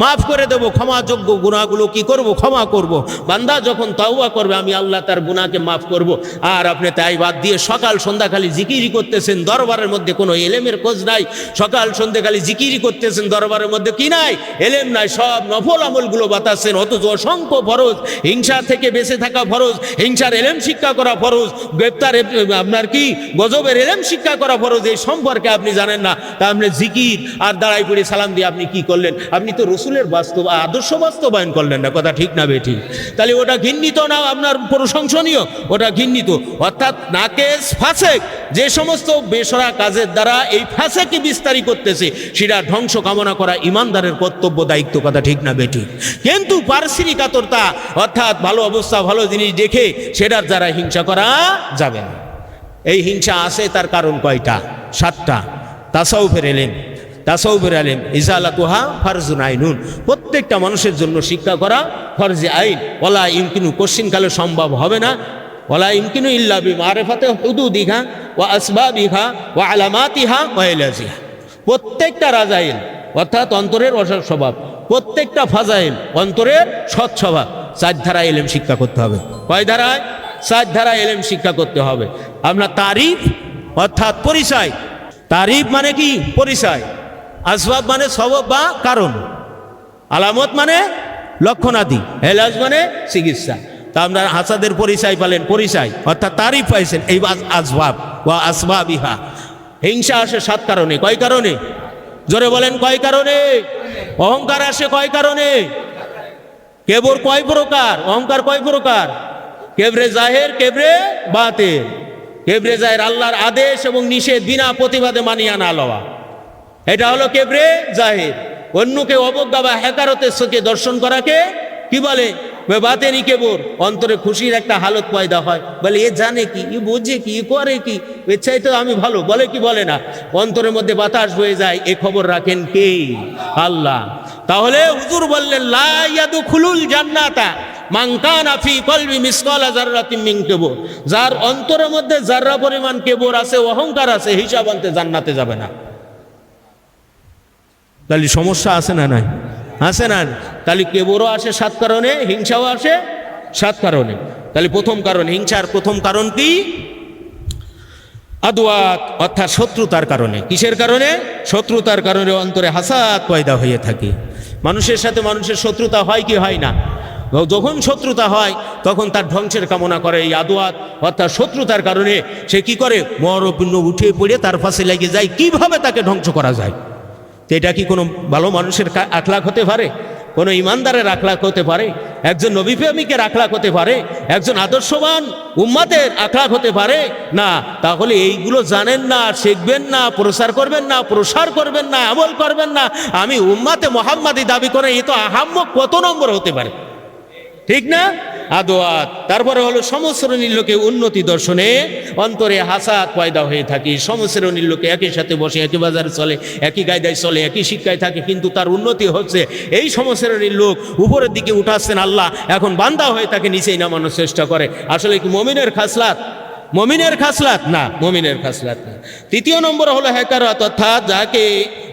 মাফ করে দেব। ক্ষমাযোগ্য গুনাহগুলো কি করব? ক্ষমা করব। বান্দা যখন তাওবা করবে আমি আল্লাহ তার গুনাহকে মাফ করব। আর আপনি তাই বাদ দিয়ে সকাল সন্ধ্যা খালি জিকিরই করতেছেন, দরবারের মধ্যে কোনো এলেমের খোঁজ নাই। সকাল সন্ধ্যা খালি জিকিরই করতেছেন, দরবারের মধ্যে কি নাই? এলেম নাই। সব নফল আমলগুলো বাতাচ্ছেন, অথচ অসংখ্য ফরজ, হিংসা থেকে বেঁচে থাকা ফরজ, হিংসার এলেম শিক্ষা করা ফরজ, গ্রেপ্তার আপনার কি গজবের এলেম শিক্ষা করা ফরজ, এই সম্পর্কে আপনি জানেন না। তা আপনি জিকির আর দাঁড়াই পড়ে সালাম দিয়ে আপনি কি করলেন? আপনি তো রসুলের বাস্তব আদর্শ বাস্তবায়ন করলেন না। কথা ঠিক না বেঠিক? তাহলে ওটা ঘৃণিত না আপনার প্রশংসনীয়? ওটা ঘৃণিত। অর্থাৎ নাকেস ফাসেক, যে সমস্ত বেসরা কাজের দ্বারা এই ফাসেককে বিস্তারিত করতেছে সেটা ধ্বংস কামনা করা ইমানদারের কর্তব্য, দায়িত্ব। কথা ঠিক না বেঠিক? কিন্তু পারস্পরিক কাতরতা অর্থাৎ ভালো অবস্থা, ভালো জিনিস দেখে সেটার দ্বারা হিংসা করা যাবে না। এই হিংসা আসে তার কারণ কয়টা? 7টা। তাসাউফের এলেম, তাসাউফের এলেম ইজালাতুহা ফারজুন আইনুন, প্রত্যেকটা মানুষের জন্য শিক্ষা করা ফরজে আইন। ওয়ালা ইমকিনু, কোশ্চিনকালে সম্ভব হবে না। ওয়ালা ইমকিনু ইল্লা বিমারিফাতি হুদুদিহা ওয়া আসবাবিহা ওয়া আলামাতিহা ওয়া ইলাজিহা। প্রত্যেকটা রাজাইল অর্থাৎ অন্তরের অসৎ স্বভাব, প্রত্যেকটা ফাজাইল অন্তরের সৎ স্বভাব, 4 ধারা এলেম শিক্ষা করতে হবে। কয় ধারায়? 4 ধারা এলেম শিক্ষা করতে হবে। আপনার তারিফ অর্থাৎ পরিচয়, তারিফ মানে কি? পরিচয়। আসবাব মানে সবব বা কারণ, আলামত মানে লক্ষণাদি, এলাজ মানে চিকিৎসা। তা আমরা হাসাদের পরিচয় পেলেন, পরিচয় অর্থাৎ তারিফ পাইছেন এই আসবাব ওয়া আসবাবিহা। হিংসা আসে 7 কারণে। কয় কারণে? জোরে বলেন, কয় কারণে? অহংকার আসে কয় কারণে? কেবর কয় প্রকার? অহংকার কয় প্রকার? কেবরে জাহের, কেবরে বাতের। কেবরে জাহের আল্লাহর আদেশ এবং নিষেধ বিনা প্রতিবাদে মানিয়া না লওয়া, এটা হলো কেবরে জাহের। অন্যকে অবজ্ঞা বা হেকারতের চোখে দর্শন করাকে কি বলে? বাতেনি কেবর। অন্তরে খুশির একটা হালত পয়দা হয়, বলে এ জানে কি, এ বোঝে কি, এ করে কি, এর চাইতে আমি ভালো, বলে কি বলে না? অন্তরের মধ্যে বাতাস বয়ে যায়, এ খবর রাখেন কে? আল্লাহ। তাহলে হুজুর বললেন লা ইয়াদখুলুল জান্নাতা মান কানা ফি কলবি মিসকালা যাররাতিন মিন কিবর। যার অন্তরের মধ্যে যাররা পরিমাণ কেবর আছে, অহংকার আছে, হিসাব আনতে জান্নাতে যাবে না। তাহলে সমস্যা আছে না নাই? আছে না? তাহলে কেবরও আসে 7 কারণে, হিংসাও আসে 7 কারণে। তাহলে প্রথম কারণ, হিংসার প্রথম কারণ কি? আদওয়াত অর্থাৎ শত্রুতার কারণে। কিসের কারণে? শত্রুতার কারণে অন্তরে হাসাদ পয়দা হয়ে থাকে। মানুষের সাথে মানুষের শত্রুতা হয় কি হয় না? যখন শত্রুতা হয় তখন তার ধ্বংসের কামনা করে। এই আদওয়াত অর্থাৎ শত্রুতার কারণে সে কি করে? মরপিণ্ড উঠে পড়ে তার পাশে লেগে যায়, কিভাবে তাকে ধ্বংস করা যায়। তো এটা কি কোনো ভালো মানুষের আখলাক হতে পারে? কোনো ইমানদারের আখলাক হতে পারে? একজন নবী প্রেমিকের আখলাক হতে পারে? একজন আদর্শবান উম্মাতের আখলাক হতে পারে না? তাহলে এইগুলো জানেন না, শিখবেন না, প্রচার করবেন না, প্রসার করবেন না, আমল করবেন না, আমি উম্মাতে মোহাম্মদী দাবি করে, এ তো আহাম্মক কত নম্বর হতে পারে, ঠিক না? আদওয়াত। তারপরে হলো সমশ্রেণীর লোকে উন্নতি দর্শনে অন্তরে হাসাদ পয়দা হয়ে থাকে। সমশ্রেণীর লোকে একই সাথে বসে, একই বাজারে চলে, একই কায়দায় চলে, একই শিক্ষায় থাকে, কিন্তু তার উন্নতি হচ্ছে। এই সমশ্রেণীর লোক উপরের দিকে উঠাচ্ছেন আল্লাহ, এখন বান্দা হয়ে তাকে নিচেই নামানোর চেষ্টা করে। আসলে কি মুমিনের খাসলাত? মুমিনের খাসলাত না, মুমিনের খাসলাত না। তৃতীয় নম্বর হলো হেকারত, অর্থাৎ যাকে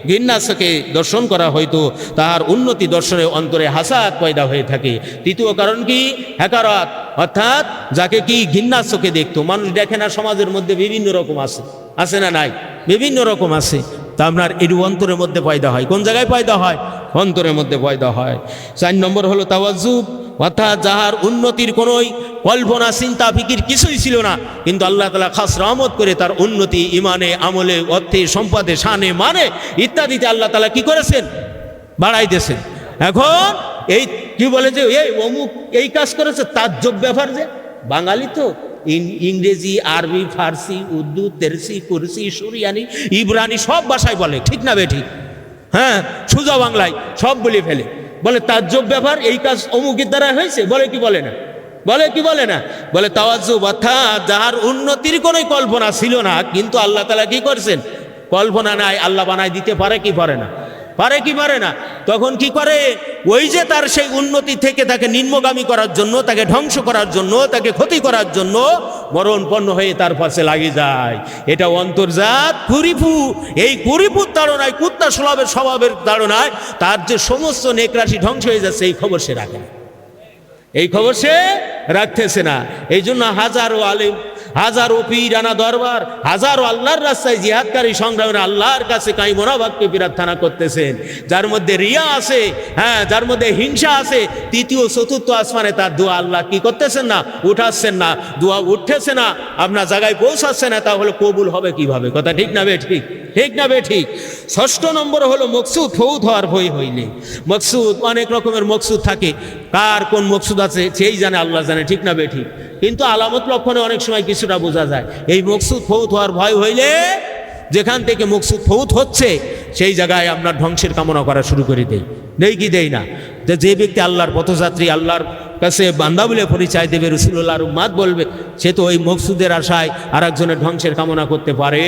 ঘৃণা চোখে দর্শন করা হয়তো তার উন্নতি দর্শনে অন্তরে হাসাদ পয়দা হয়ে থাকে। তৃতীয় কারণ কি? হেকারত, অর্থাৎ যাকে কি ঘৃণা চোখে দেখতো। মানুষ দেখে না, সমাজের মধ্যে বিভিন্ন রকম আছে, আছে না নাই? বিভিন্ন রকম আছে। তা আপনার এর অন্তরের মধ্যে পয়দা হয়। কোন জায়গায় পয়দা হয়? অন্তরের মধ্যে পয়দা হয়। 4 নম্বর হলো তাওয়াজ্জুব, অর্থাৎ যাহার উন্নতির কোনোই কল্পনা চিন্তা ফিকির কিছুই ছিল না, কিন্তু আল্লাহ তাআলা খাস রহমত করে তার উন্নতি ইমানে, আমলে, অর্থে, সম্পদে, শানে, মানে ইত্যাদিতে আল্লাহ তাআলা কি করেছেন? বাড়াই দিয়েছেন। এখন এই কি বলে যে এই অমুক এই কাজ করেছে, তাজ্জব ব্যাপার যে বাঙালি তো ইংরেজি, আরবি, ফার্সি, উর্দু, তেরসি, কুরসি, সুরিয়ানি, ইব্রানি সব ভাষায় বলে, ঠিক না বেঠিক? হ্যাঁ, সোজা বাংলায় সব বলে ফেলে, বলে তাজ্জব ব্যাপার, এই কাজ অমুকের দ্বারা হয়েছে, বলে কি বলে না? বলে কি বলে না? বলে তাওয়াজ্জুব, অর্থাৎ যাহার উন্নতির কোনো কল্পনা ছিল না, কিন্তু আল্লাহ তাআলা কি করছেন? কল্পনা নাই, আল্লাহ বানায় দিতে পারে কি পারে না? পারে কি পারে না? তখন কি করে? ওই যে তার সেই উন্নতি থেকে তাকে নিম্নগামী করার জন্য, তাকে ধ্বংস করার জন্য, তাকে ক্ষতি করার জন্য মরণপন্ন হয়ে তার পাশে লাগিয়ে যায়। এটা অন্তর্জাত কুরিপু। এই কুরিপুর তাড়নায়, কুত্তা স্বভাবের তাড়নায় তার যে সমস্ত নেকরাশি ধ্বংস হয়ে যাচ্ছে, এই খবর সে রাখে না, এই খবর সে রাখতেছে না। এই জন্য হাজারো আলেম, হাজারো পীরানা দরবার, হাজারো আল্লাহর রাস্তায় জিহাদকারী সংগ্রামের আল্লাহর কাছে কাইমনা বাক্যে প্রার্থনা করতেছেন। যার মধ্যে রিয়া আছে, হ্যাঁ, যার মধ্যে হিংসা আছে, তৃতীয় চতুর্থ আসমানে তার দোয়া আল্লাহ কি করতেছেন না? উঠাচ্ছেন না। দোয়া উঠতেছে না, আপনার জায়গায় পৌঁছাচ্ছে না, তাহলে কবুল হবে কিভাবে? কথা ঠিক না বে ঠিক? ঠিক না বে ঠিক? 6 নম্বর হলো মকসুদ ফৌত হওয়ার ভয় হইলে। মকসুদ, অনেক রকমের মকসুদ থাকে, কার কোন মকসুদ আছে সেই জানে, আল্লাহ জানে, ঠিক না বে ঠিক? কিন্তু আলামত লক্ষণে অনেক সময় কিছুটা বোঝা যায়। এই মকসুদ ফৌত হওয়ার ভয় হইলে, যেখান থেকে মকসুদ ফৌত হচ্ছে সেই জায়গায় আপনার ধ্বংসের কামনা করা শুরু করে দেই কি দেই না? যে ব্যক্তি আল্লাহর পথযাত্রী, আল্লাহর কাছে বান্দা বলে পরিচয় দেবে, রাসূলুল্লাহর উম্মত বলবে, সে তো ওই মকসুদের আশায় আর একজনের ধ্বংসের কামনা করতে পারে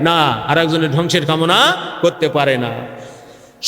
না, আর একজনের ধ্বংসের কামনা করতে পারে না।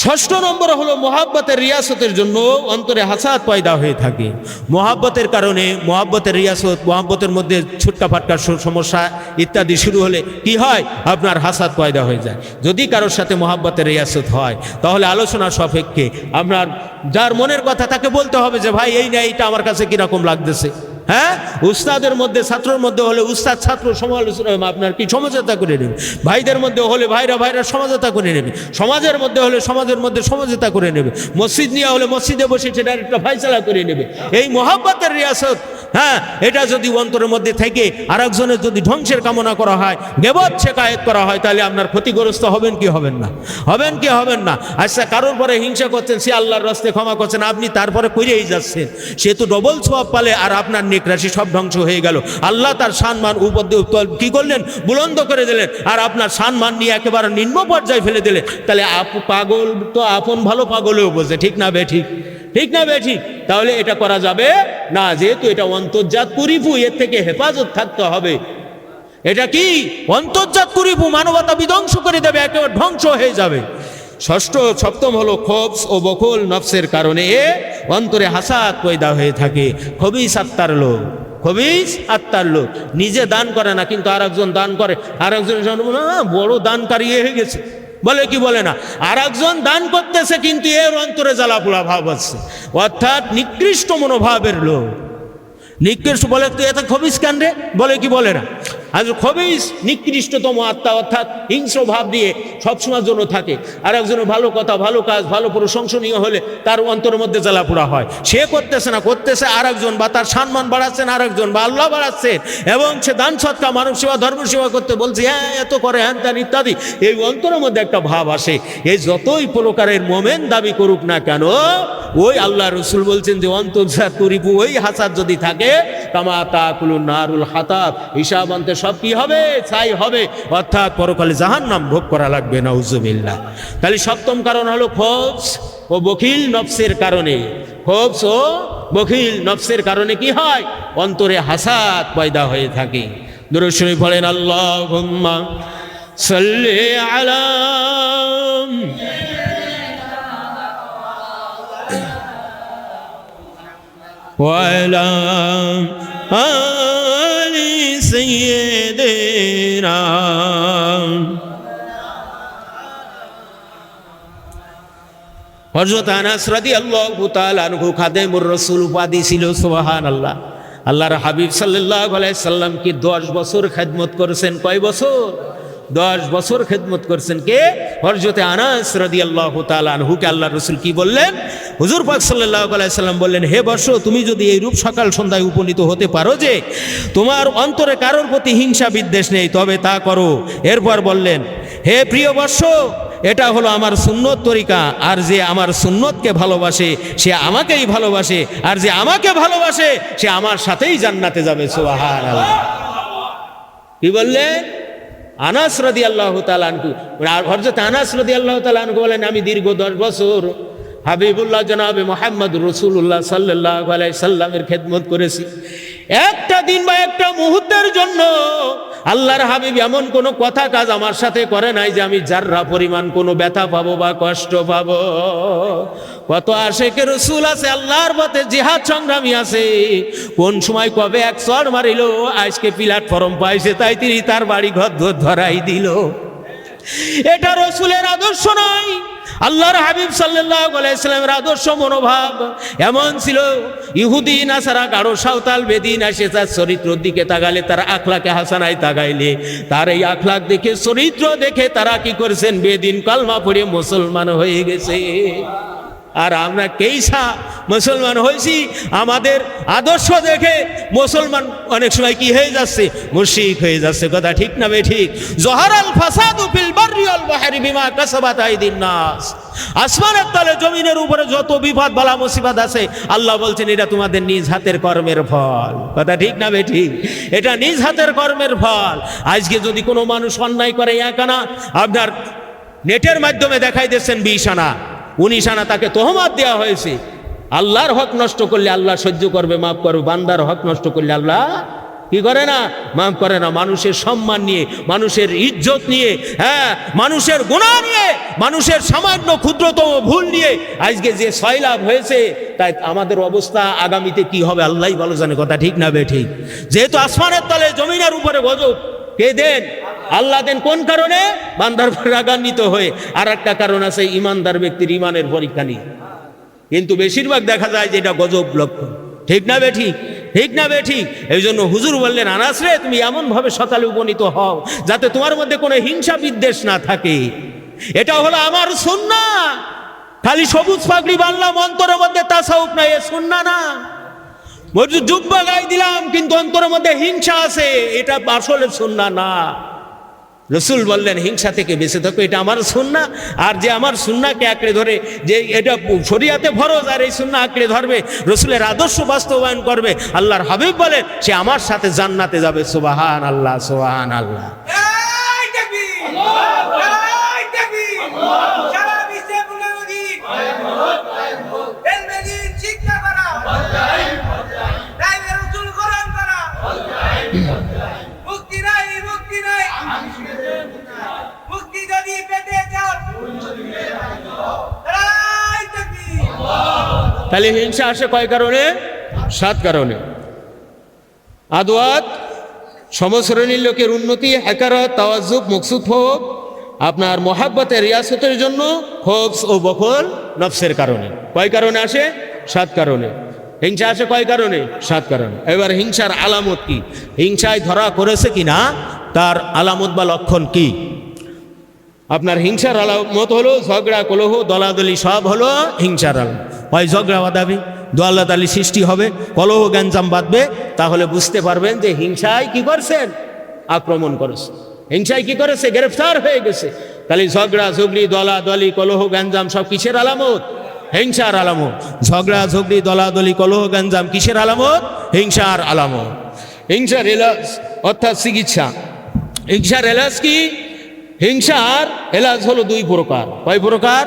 6 নম্বর হলো মোহাব্বতের রিয়াসতের জন্য অন্তরে হাসাদ পয়দা হয়ে থাকে। মোহাব্বতের কারণে, মোহাব্বতের রিয়াসত, মোহাব্বতের মধ্যে ছুটকা ফাটকা সমস্যা ইত্যাদি শুরু হলে কি হয়? আপনার হাসাদ পয়দা হয়ে যায়। যদি কারোর সাথে মোহাব্বতের রিয়াসত হয়, তাহলে আলোচনা সাপেক্ষে আপনার যার মনের কথা তাকে বলতে হবে যে ভাই এই না, এইটা আমার কাছে কীরকম লাগতেছে, হ্যাঁ, উস্তাদের মধ্যে ছাত্রের মধ্যে হলে উস্তাদ ছাত্র সমালোচনা আপনার কি সমঝোতা করে নেবে, ভাইদের মধ্যে হলে ভাইরা সমঝোতা করে নেবে, সমাজের মধ্যে হলে সমাজের মধ্যে সমঝোতা করে নেবে, মসজিদ নিয়ে হলে মসজিদে বসে সেটার একটা ফায়সালা করে নেবে। এই মহাব্বতের রিয়াসত, হ্যাঁ, এটা যদি অন্তরের মধ্যে থেকে আর একজনের যদি ধ্বংসের কামনা করা হয়, গেবত শেকায়েত করা হয়, তাহলে আপনার ক্ষতিগ্রস্ত হবেন কি হবেন না? হবেন কি হবেন না? আচ্ছা, কারোর পরে হিংসা করছেন, সে আল্লাহর রাস্তায় ক্ষমা করছেন, আপনি তারপরে করেই যাচ্ছেন, সে তো ডবল সওয়াব পালে, আর আপনার নেক রাশি সব ধ্বংস হয়ে গেল। আল্লাহ তার সম্মান উপর কি করলেন? বুলন্দ করে দিলেন, আর আপনার সম্মান নিয়ে একেবারে নিম্ন পর্যায়ে ফেলে দিলেন। তাহলে পাগল তো আপন ভালো পাগলেও বোঝে, ঠিক না বে ঠিক? ঠিক না বে ঠিক? তাহলে এটা করা যাবে না, যেহেতু এটা অন্তর্জাত কুরিফু, এর থেকে হেফাজত থাকতে হবে। এটা কি অন্তর্জাত কুরিফু, মানবতা বিধ্বংস করে দেবে, একেবারে ধ্বংস হয়ে যাবে। সপ্তম হলো খবস ও বকুল নফসের কারণে অন্তরে হাসাদ পয়দা হয়ে থাকে। খবিস আত্মার লোক, খবিস আত্মার লোক নিজে দান করে না, কিন্তু আর একজন দান করে, আর একজন বড় দানকারী হয়ে গেছে, বলে কি বলে না, আর একজন দান করতেছে, কিন্তু এর অন্তরে জ্বালাপোড়া ভাব আছে, অর্থাৎ নিকৃষ্ট মনোভাবের লোক। নিকৃষ্ট বলে, তুই এত খবিস কেন রে, বলে কি বলে না। আর খবিস নিকৃষ্টতম আত্মা, অর্থাৎ হিংস্র ভাব দিয়ে সবসময়ের জন্য থাকে। আর একজনের ভালো কথা, ভালো কাজ, ভালো প্রশংসনীয় হলে তার অন্তরের মধ্যে জ্বালাপোড়া হয়। সে করতেছে না, করতেছে আর একজন, বা তার সম্মান বাড়াচ্ছেন আর একজন, বা আল্লাহ বাড়াচ্ছেন, এবং সে দান সৎকা, মানব সেবা, ধর্ম সেবা করতে বলছে, হ্যাঁ এত করে, হ্যান ত্যান ইত্যাদি। এই অন্তরের মধ্যে একটা ভাব আসে। এই যতই প্রকারের মোমেন দাবি করুক না কেন, ওই আল্লাহ রসুল বলছেন যে অন্তর্জাত কুরিফু, ওই হাসাদ যদি থাকে, কামা তাকুলুন নারুল হাতাব, হিসাব আনতে সব কি হবে? ছাই হবে, অর্থাৎ পরকালে জাহান্নাম ভোগ করা লাগবে, নাউজুবিল্লাহ। তাহলে সপ্তম কারণ হলো খবস ও বখিল নফসের কারণে। খবস ও বখিল নফসের কারণে কি হয়? অন্তরে হাসাদ পয়দা হয়ে থাকে। দুরূদ শরীফ পড়েন, আল্লাহুম্মা সাল্লি আলা ওয়া আলা আলি সাইয়্যিদিনা। হযরত আনাস রাদিয়াল্লাহু তাআলা আনহু খাদেমুর রাসূল উপাধি ছিল, সুবহানাল্লাহ। আল্লাহর হাবিব সাল্লাল্লাহু আলাইহি সাল্লাম কি 10 বছর খেদমত করেছেন। কয় বছর? 10 বছর খেদমত করছেন। কে? হযরত আনাস রাদিয়াল্লাহু তাআলা আনহুকে আল্লাহর রাসূল কি বললেন? হুজুর পাক সাল্লাল্লাহু আলাইহি সাল্লাম বললেন, হে বর্ষ, তুমি যদি এই রূপ সকাল সন্ধ্যায় উপনীত হতে পারো যে তোমার অন্তরে কারোর প্রতি হিংসা বিদ্বেষ নেই, তবে তা করো। এরপর বললেন, হে প্রিয় বর্ষ, এটা হলো আমার সুন্নত তরিকা, আর যে আমার সুন্নতকে ভালোবাসে সে আমাকেই ভালোবাসে, আর যে আমাকে ভালোবাসে সে আমার সাথেই জান্নাতে যাবে। সুবহানাল্লাহ। কি বললেন? আনাস রাদিয়াল্লাহু তাআলা আনহু, হযরত আনাস রাদিয়াল্লাহু তাআলা আনহু বলেন, আমি দীর্ঘ 10 বছর হাবিবুল্লাহ জনাবে মুহাম্মদ রাসূলুল্লাহ সাল্লাল্লাহু আলাইহি সাল্লামের খেদমত করেছি। একটা দিন বা একটা মুহূর্তের জন্য আল্লাহর হাবিব এমন কোনো কথা কাজ আমার সাথে করে নাই যে আমি যাররা পরিমাণ কোনো ব্যথা পাবো বা কষ্ট পাবো। কত আশেকে রাসূল আছে, আল্লাহর পথে জিহাদ সংগ্রামী আছে, কোন সময় কবে এক চড় মারিল, আজকে প্ল্যাটফর্ম পাইছে তাই তিনি তার বাড়ি ঘর ধরাই দিল। এটা রাসূলের আদর্শ নয়, আল্লাহর হাবিব সাল্লাল্লাহু আলাইহি সাল্লামের আদর্শ মনোভাব এমন ছিল। ইহুদি নাসারা, গাঢ় সাঁওতাল, বেদিন আসে তার চরিত্রের দিকে তাকালে, তার আখলাকে হাসানায় তাকাইলে, তার এই আখলাক দেখে, চরিত্র দেখে তারা কি করেছেন? বেদিন কালমা পড়ে মুসলমান হয়ে গেছে। আর আমরা কেইসা মুসলমান হয়েছি, আমাদের আদর্শ দেখে মুসলমান অনেক সময় কি হয়ে যাচ্ছে? মুশরিক হয়ে যাচ্ছে। কথা ঠিক না বে ঠিক? জহারাল ফাসাদু ফিল বাররি ওয়াল বাহরি বিমা কাসাবাত আইদিন নাস। আসমানের তলে জমিনের উপরে যত বিপদ বালা মুসিবত আছে, আল্লাহ বলছেন এটা তোমাদের নিজ হাতের কর্মের ফল। কথা ঠিক না বে ঠিক? এটা নিজ হাতের কর্মের ফল। আজকে যদি কোনো মানুষ অন্যায় করে, একানা আপনার নেটের মাধ্যমে দেখাই দিচ্ছেন 20 আনা 19 আনা তাকে তোহমাত দেওয়া হয়েছে। আল্লাহর হক নষ্ট করলে আল্লাহ সহ্য করবে, মাফ করবে। বান্দার হক নষ্ট করলে আল্লাহ কি করে না? মাফ করে না। মানুষের সম্মান নিয়ে, মানুষের ইজ্জত নিয়ে, হ্যাঁ, মানুষের গুনাহ নিয়ে, মানুষের সামান্য ক্ষুদ্রতম ভুল নিয়ে আজকে যে সয়লাভ হয়েছে, তাই আমাদের অবস্থা আগামীতে কি হবে আল্লাহই ভালো জানে। কথা ঠিক না বে ঠিক? যেহেতু আসমানের তলে জমিনের উপরে গজব কে দেন? আল্লাহ দেন। কোন কারণে? বান্দার রাগান্বিত হয়ে। আর একটা কারণ আছে, ইমানদার ব্যক্তির ইমানের পরীক্ষা নিয়ে। কিন্তু বেশিরভাগ দেখা যায় যে এটা গজব লক্ষণ। ঠিক না বে ঠিক? ঠিক না বেঠিক? এই জন্য হুজুর বললেন, আনাস রে, তুমি এমনভাবে সকালে উপনীত হও যাতে তোমার মধ্যে কোনো হিংসা বিদ্বেষ না থাকে। এটা হলো আমার সুন্নাহ। খালি সবুজ পাগড়ি বানলাম, অন্তরের মধ্যে তাসাউফ নাই, এ সুন্নাহ না। জুব্বা গায়ে দিলাম কিন্তু অন্তরের মধ্যে হিংসা আছে, এটা আসলে সুন্নাহ না। রসুল বললেন হিংসা থেকে বেঁচে থাকো, এটা আমার সুন্নাহ। আর যে আমার সুন্নাহকে আঁকড়ে ধরে, যে এটা শরিয়াতে ফরজ আর এই সুন্নাহ আঁকড়ে ধরবে, রসুলের আদর্শ বাস্তবায়ন করবে, আল্লাহর হাবিব বলে সে আমার সাথে জান্নাতে যাবে। সুবহান আল্লাহ, সুবহান আল্লাহ। তাহলে হিংসা আসে কয় কারণে? 7 কারণে। আদওয়াত, সমশ্রেণীর লোকের উন্নতি, হেকারত, তাওয়াজ্জুব, মকসুদ হোক, আপনার মোহাব্বতের রিয়াসতের জন্য, খোবস ও বখল নফসের কারণে। কয় কারণে আসে? 7 কারণে। হিংসা আসে কয় কারণে? 7 কারণে। এবার হিংসার আলামত কি? হিংসায় ধরা করেছে কি না তার আলামত বা লক্ষণ কি? আপনার হিংসার আলামত হলো ঝগড়া, কলহ, দলাদলি, সব হলো হিংসার আলামত। হয় ঝগড়া বাঁধাবে, দলাদলি সৃষ্টি হবে, কলহ গ্যাঞ্জাম বাঁধবে, তাহলে বুঝতে পারবেন যে হিংসায় কি করছেন? আক্রমণ করেছে। হিংসায় কি করেছে? গ্রেফতার হয়ে গেছে। তাহলে ঝগড়া ঝগড়ি, দলাদলি, কলহ গ্যাঞ্জাম সব কিসের আলামত? হিংসার আলামত। ঝগড়া ঝগড়ি, দলাদলি, কলহ গ্যাঞ্জাম কিসের আলামত? হিংসার আলামত। হিংসার এলাজ অর্থাৎ চিকিৎসা। হিংসার এলাজ কি? হিংসার এলাজ হলো 2 প্রকার। কয় প্রকার?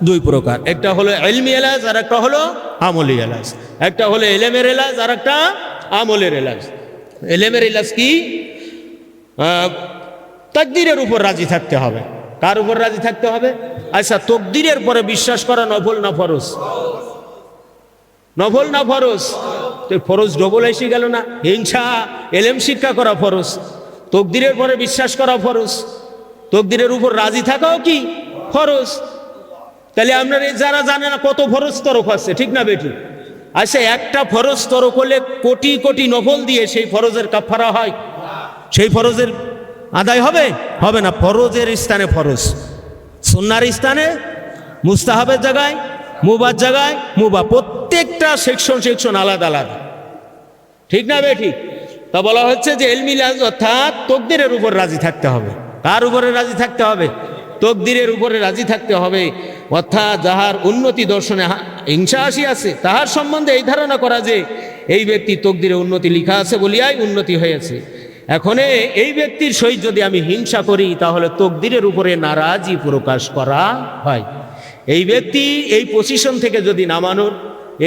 2 প্রকার। একটা হলো ইলমি এলাজ আর একটা হলো আমলি এলাজ। একটা হলো ইলমের এলাজ আর একটা আমলের এলাজ। ইলমের এলাজ কি? তাকদীরের উপর রাজি থাকতে হবে। কার উপর রাজি থাকতে হবে? আচ্ছা, তকদীরের পরে বিশ্বাস করা নফল না ফরজ? নফল না ফরজ? তো ফরজ ডবল এসে গেল না? হিংসা, ইলম শিক্ষা করা ফরজ, তকদীরের পরে বিশ্বাস করা ফরজ, তকদীরের উপর রাজি থাকাও কি ফরজ। তাহলে আপনার যারা জানে না কত ফরজ তরক আছে, ঠিক না বেটি? আচ্ছা, একটা ফরজ তরক হলে কোটি কোটি নফল দিয়ে সেই ফরজের কাফারা হয়? সেই ফরজের আদায় হবে? হবে না। ফরজের স্থানে ফরজ, সুন্নাহর স্থানে মুস্তাহাবের জায়গায় মুবাহর জায়গায় মুবাহ। প্রত্যেকটা সেকশন আলাদা আলাদা, ঠিক না বেটি? তা বলা হচ্ছে যে ইলমি এলাজ অর্থাৎ তকদীরের উপর রাজি থাকতে হবে। কার উপরে রাজি থাকতে হবে? তকদীরের উপরে রাজি থাকতে হবে। অর্থাৎ যাহার উন্নতি দর্শনে হিংসা আসিয়াছে তাহার সম্বন্ধে এই ধারণা করা যে এই ব্যক্তি তকদীরে উন্নতি লিখা আছে বলিয়াই উন্নতি হয়েছে। এখন এই ব্যক্তির সহিত যদি আমি হিংসা করি তাহলে তকদীরের উপরে নারাজি প্রকাশ করা হয়। এই ব্যক্তি এই পজিশন থেকে যদি নামানো,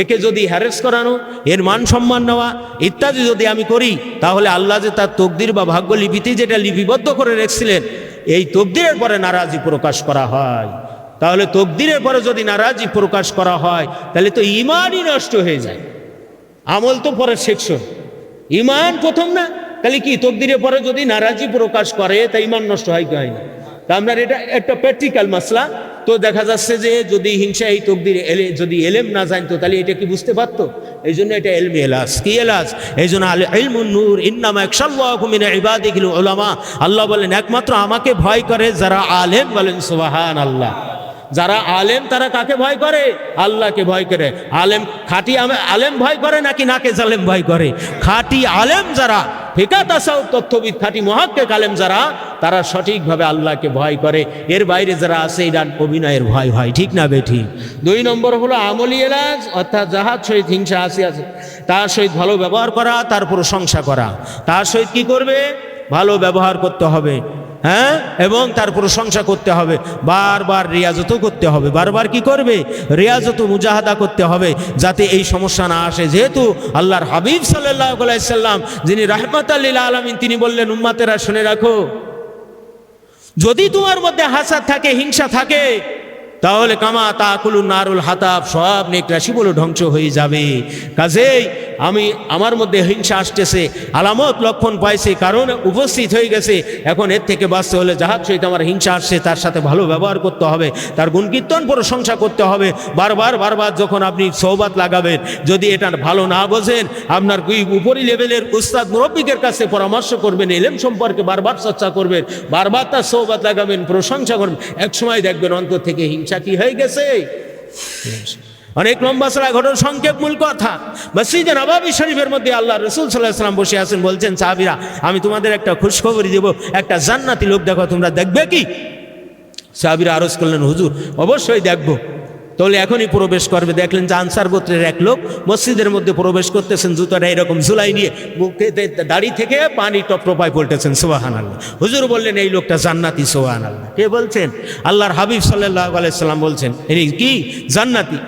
একে যদি হ্যারেস করানো, এর মান সম্মান নেওয়া ইত্যাদি যদি আমি করি, তাহলে আল্লাহ যে তার তকদীর বা ভাগ্য লিপিতে যেটা লিপিবদ্ধ করে রেখেছিলেন, এই তকদীরের পরে নারাজি প্রকাশ করা হয়। তাহলে তকদীরের পরে যদি নারাজি প্রকাশ করা হয় তাহলে তো ইমানই নষ্ট হয়ে যায়। আমল তো পরের সেকশন, ইমান প্রথম না? তাহলে কি তকদীরের পরে যদি নারাজি প্রকাশ করে তা ইমান নষ্ট হয় কি হয় না? তা আপনার এটা একটা প্র্যাকটিক্যাল মাসলা। তো দেখা যাচ্ছে যে যদি হিংসা এই তকদীর যদি এলেম না জানতো তাহলে এটা কি বুঝতে পারতো? এই জন্য এটা ইলমি এলাজ। কি এলাজ? এই জন্য আল ইলমুন নূর ইন্নামা ইয়াখশাল্লাহু মিন ইবাদিহিল উলামা। আল্লাহ বলেন একমাত্র আমাকে ভয় করে যারা আলেম। বলেন সুবহানাল্লাহ। যারা আলেম তারা কাকে ভয় করে? আল্লাহকে ভয় করে। আলেম খাঁটি আলেম ভয় করে নাকি নাকে জালেম ভয় করে? খাঁটি আলেম যারা, ফিকাহ তাসাউফ তথ্যবিদ, খাঁটি মুহাক্কিক আলেম যারা, তারা সঠিকভাবে আল্লাহকে ভয় করে। এর বাইরে যারা আছে এটা অভিনয়ের ভয় হয়, ঠিক না বেঠি? 2 নম্বর হলো আমলি এলাজ অর্থাৎ যাহার সহিত হিংসা আসিয়াছে তার সহিত ভালো ব্যবহার করা, তার প্রশংসা করা। তার সহিত কি করবে? ভালো ব্যবহার করতে হবে, হ্যাঁ, এবং তার প্রশংসা করতে হবে। বারবার রিয়াজতও করতে হবে। বারবার কি করবে? রিয়াজত, মুজাহাদা করতে হবে যাতে এই সমস্যা না আসে। যেহেতু আল্লাহর হাবিব সাল্লাল্লাহু আলাইহি সাল্লাম যিনি রাহমাতাল লিল আলামিন, তিনি বললেন উম্মতেরা শুনে রাখো, যদি তোমার মধ্যে হাসাদ থাকে, হিংসা থাকে, তাহলে কামা তাকুলুন নারুল হাতাব, সব নেক রাশিগুলো ধ্বংস হয়ে যাবে। কাজেই আমার মধ্যে হিংসা আসতেছে, আলামত লক্ষণ পাইছে, কারণ উপস্থিত হয়ে গেছে। এখন এর থেকে বাঁচতে হলে যাহার সহিত আমার হিংসা আসছে তার সাথে ভালো ব্যবহার করতে হবে, তার গুণকীর্তন প্রশংসা করতে হবে। বারবার যখন আপনি সৌবাত লাগাবেন, যদি এটা ভালো না বোঝেন, আপনার উপরি লেভেলের উস্তাদ মুরব্বিকের কাছে পরামর্শ করবেন, ইলম সম্পর্কে বারবার চর্চা করবেন, বারবার তার সৌবাত লাগাবেন, প্রশংসা করবেন। এক সময় দেখবেন অন্তর থেকে হিংসা কি হয়ে গেছে। অনেক লম্বা চড়া ঘটনা, সংক্ষেপ মূল কথা। মসজিদে নববী শরীফের মধ্যে আল্লাহ রাসূল সাল্লাল্লাহু আলাইহি ওয়াসাল্লাম বসে আছেন, বলছেন সাহাবীরা, আমি তোমাদের একটা খুশখবরি দেব, একটা জান্নাতি লোক দেখো, তোমরা দেখবে কি? সাহাবীরা আরজ করলেন, হুজুর অবশ্যই দেখবো। তাহলে এখনই প্রবেশ করবে। দেখলেন যে আনসার গোত্রের এক লোক মসজিদের মধ্যে প্রবেশ করতেছেন, জুতাটা এরকম ঝুলাই নিয়ে, মুখে দাড়ি থেকে পানি টপটপায় পড়তেছেন। সুবহানাল্লাহ। হুজুর বললেন, এই লোকটা জান্নাতি। সুবহানাল্লাহ। কে বলছেন? আল্লাহর হাবিব সাল্লাল্লাহু আলাইহি সাল্লাম বলছেন, এই কি জান্নাতি।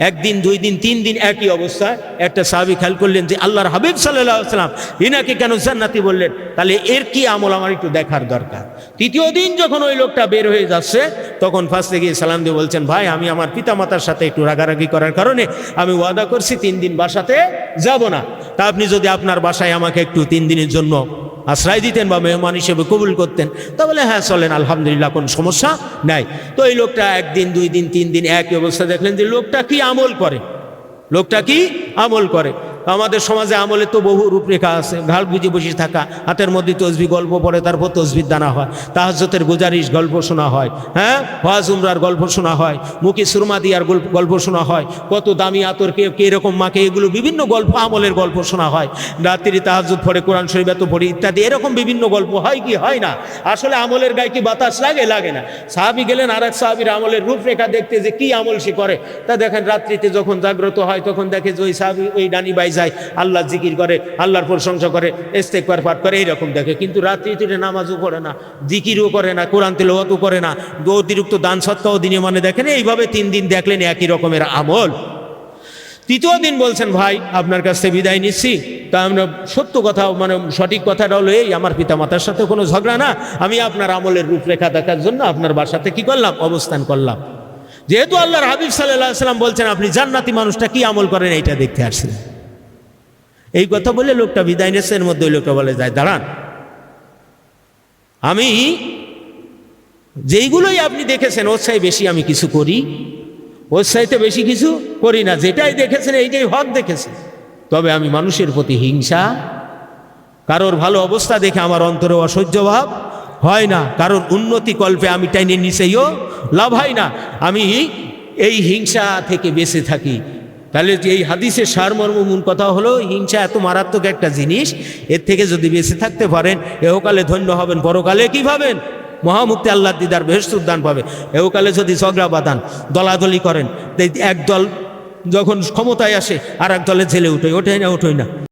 একদিন, 2 দিন, 3 দিন একই অবস্থায় একটা সাহাবী খেয়াল করলেন যে আল্লাহর হাবিব সাল্লাল্লাহু আলাইহি সাল্লাম ইনাকে কেন জান্নাতি বললেন, তাহলে এর কি আমল আমার একটু দেখার দরকার। 3য় দিন যখন ওই লোকটা বের হয়ে যাচ্ছে, তখন ফার্স্টে গিয়ে সালাম দিয়ে বলছেন, ভাই আমি আমার পিতামাতার সাথে একটু রাগারাগি করার কারণে আমি ওয়াদা করছি 3 দিন বাসাতে যাব না। তা আপনি যদি আপনার বাসায় আমাকে একটু 3 দিনের জন্য আশ্রয় দিতেন বা মেহমান হিসেবে কবুল করতেন, তাহলে হ্যাঁ চলেন, আলহামদুলিল্লাহ, কোনো সমস্যা নাই। তো এই লোকটা 1 দিন, 2 দিন, 3 দিন একই অবস্থা। দেখলেন যে লোকটা কি আমল করে, লোকটা কি আমল করে। আমাদের সমাজে আমলের তো বহু রূপরেখা আছে। ঘাড় বুঝে বসে থাকা, হাতের মধ্যে তসবিহ গল্প পড়ে, তারপর তসবির দানা হয়, তাহাজ্জুদের গুজারিশ গল্প শোনা হয়, হ্যাঁ, হজ উমরার গল্প শোনা হয়, মুখে সুরমা দিয়ার গল্প শোনা হয়, কত দামি আতর কে এরকম মাকে, এগুলো বিভিন্ন গল্প, আমলের গল্প শোনা হয়। রাত্রি তাহাজ্জুদ পড়ে, কোরআন শরীফ এত পড়ি ইত্যাদি, এরকম বিভিন্ন গল্প হয় কি হয় না? আসলে আমলের গায়ে কি বাতাস লাগে? লাগে না। সাহাবী গেলেন আর এক সাহাবীর আমলের রূপরেখা দেখতে, যে কি আমল সে করে। তা দেখেন রাত্রিতে যখন জাগ্রত হয়, তখন দেখে যে ওই সাহাবী ওই ডানি বাই যায়, আল্লাহ জিকির করে, আল্লাহর প্রশংসা করে, ইস্তেগফার পাঠ করে, এইরকম দেখে। কিন্তু রাত্রিতে নামাজও পড়ে না, জিকিরও করে না, কোরআন তিলাওয়াতও করে না, অতিরিক্ত দান সৎকাও দিনে মানে দেখেন। এইভাবে 3 দিন দেখলেন একই রকমের আমল। 3য় দিন বলছেন, ভাই আপনার কাছ থেকে বিদায় নিচ্ছি। তা আমরা সত্য কথা, মানে সঠিক কথাটা হলো এই, আমার পিতা মাতার সাথে কোনো ঝগড়া না, আমি আপনার আমলের রূপরেখা দেখার জন্য আপনার বাসাতে কি করলাম, অবস্থান করলাম। যেহেতু আল্লাহর হাবিব সাল্লাল্লাহু আলাইহি ওয়াসাল্লাম বলছেন আপনি জান্নাতি মানুষটা কি আমল করেন এইটা দেখতে আসছিলেন। এই কথা বলে লোকটা বিদায় নিয়েছে। এর মধ্যে ওই লোকটা বলে, যায় দাঁড়ান, আমি যেইগুলোই আপনি দেখেছেন ওর চাই বেশি আমি কিছু করি, ওর চাইতে বেশি কিছু করি না। যেটাই দেখেছেন এইটাই হক দেখেছেন। তবে আমি মানুষের প্রতি হিংসা, কারোর ভালো অবস্থা দেখে আমার অন্তরে অসহ্য ভাব হয় না, কারোর উন্নতি কল্পে আমি টাইনে নিচেও লাভ হয় না। আমি এই হিংসা থেকে বেঁচে থাকি। তাহলে এই হাদিসের সারমর্ম মূল কথা হলো, হিংসা এত মারাত্মক একটা জিনিস, এর থেকে যদি বেঁচে থাকতে পারেন, এহকালে ধন্য হবেন, পরকালে কি পাবেন? মহামুক্তি, আল্লাহ দিদার, বেহেশত উদ্যান পাবে। এহকালে যদি ঝগড়া বাঁধান, দলাদলি করেন, এক দল যখন ক্ষমতায় আসে আর এক দলে ঝেলে ওঠে না।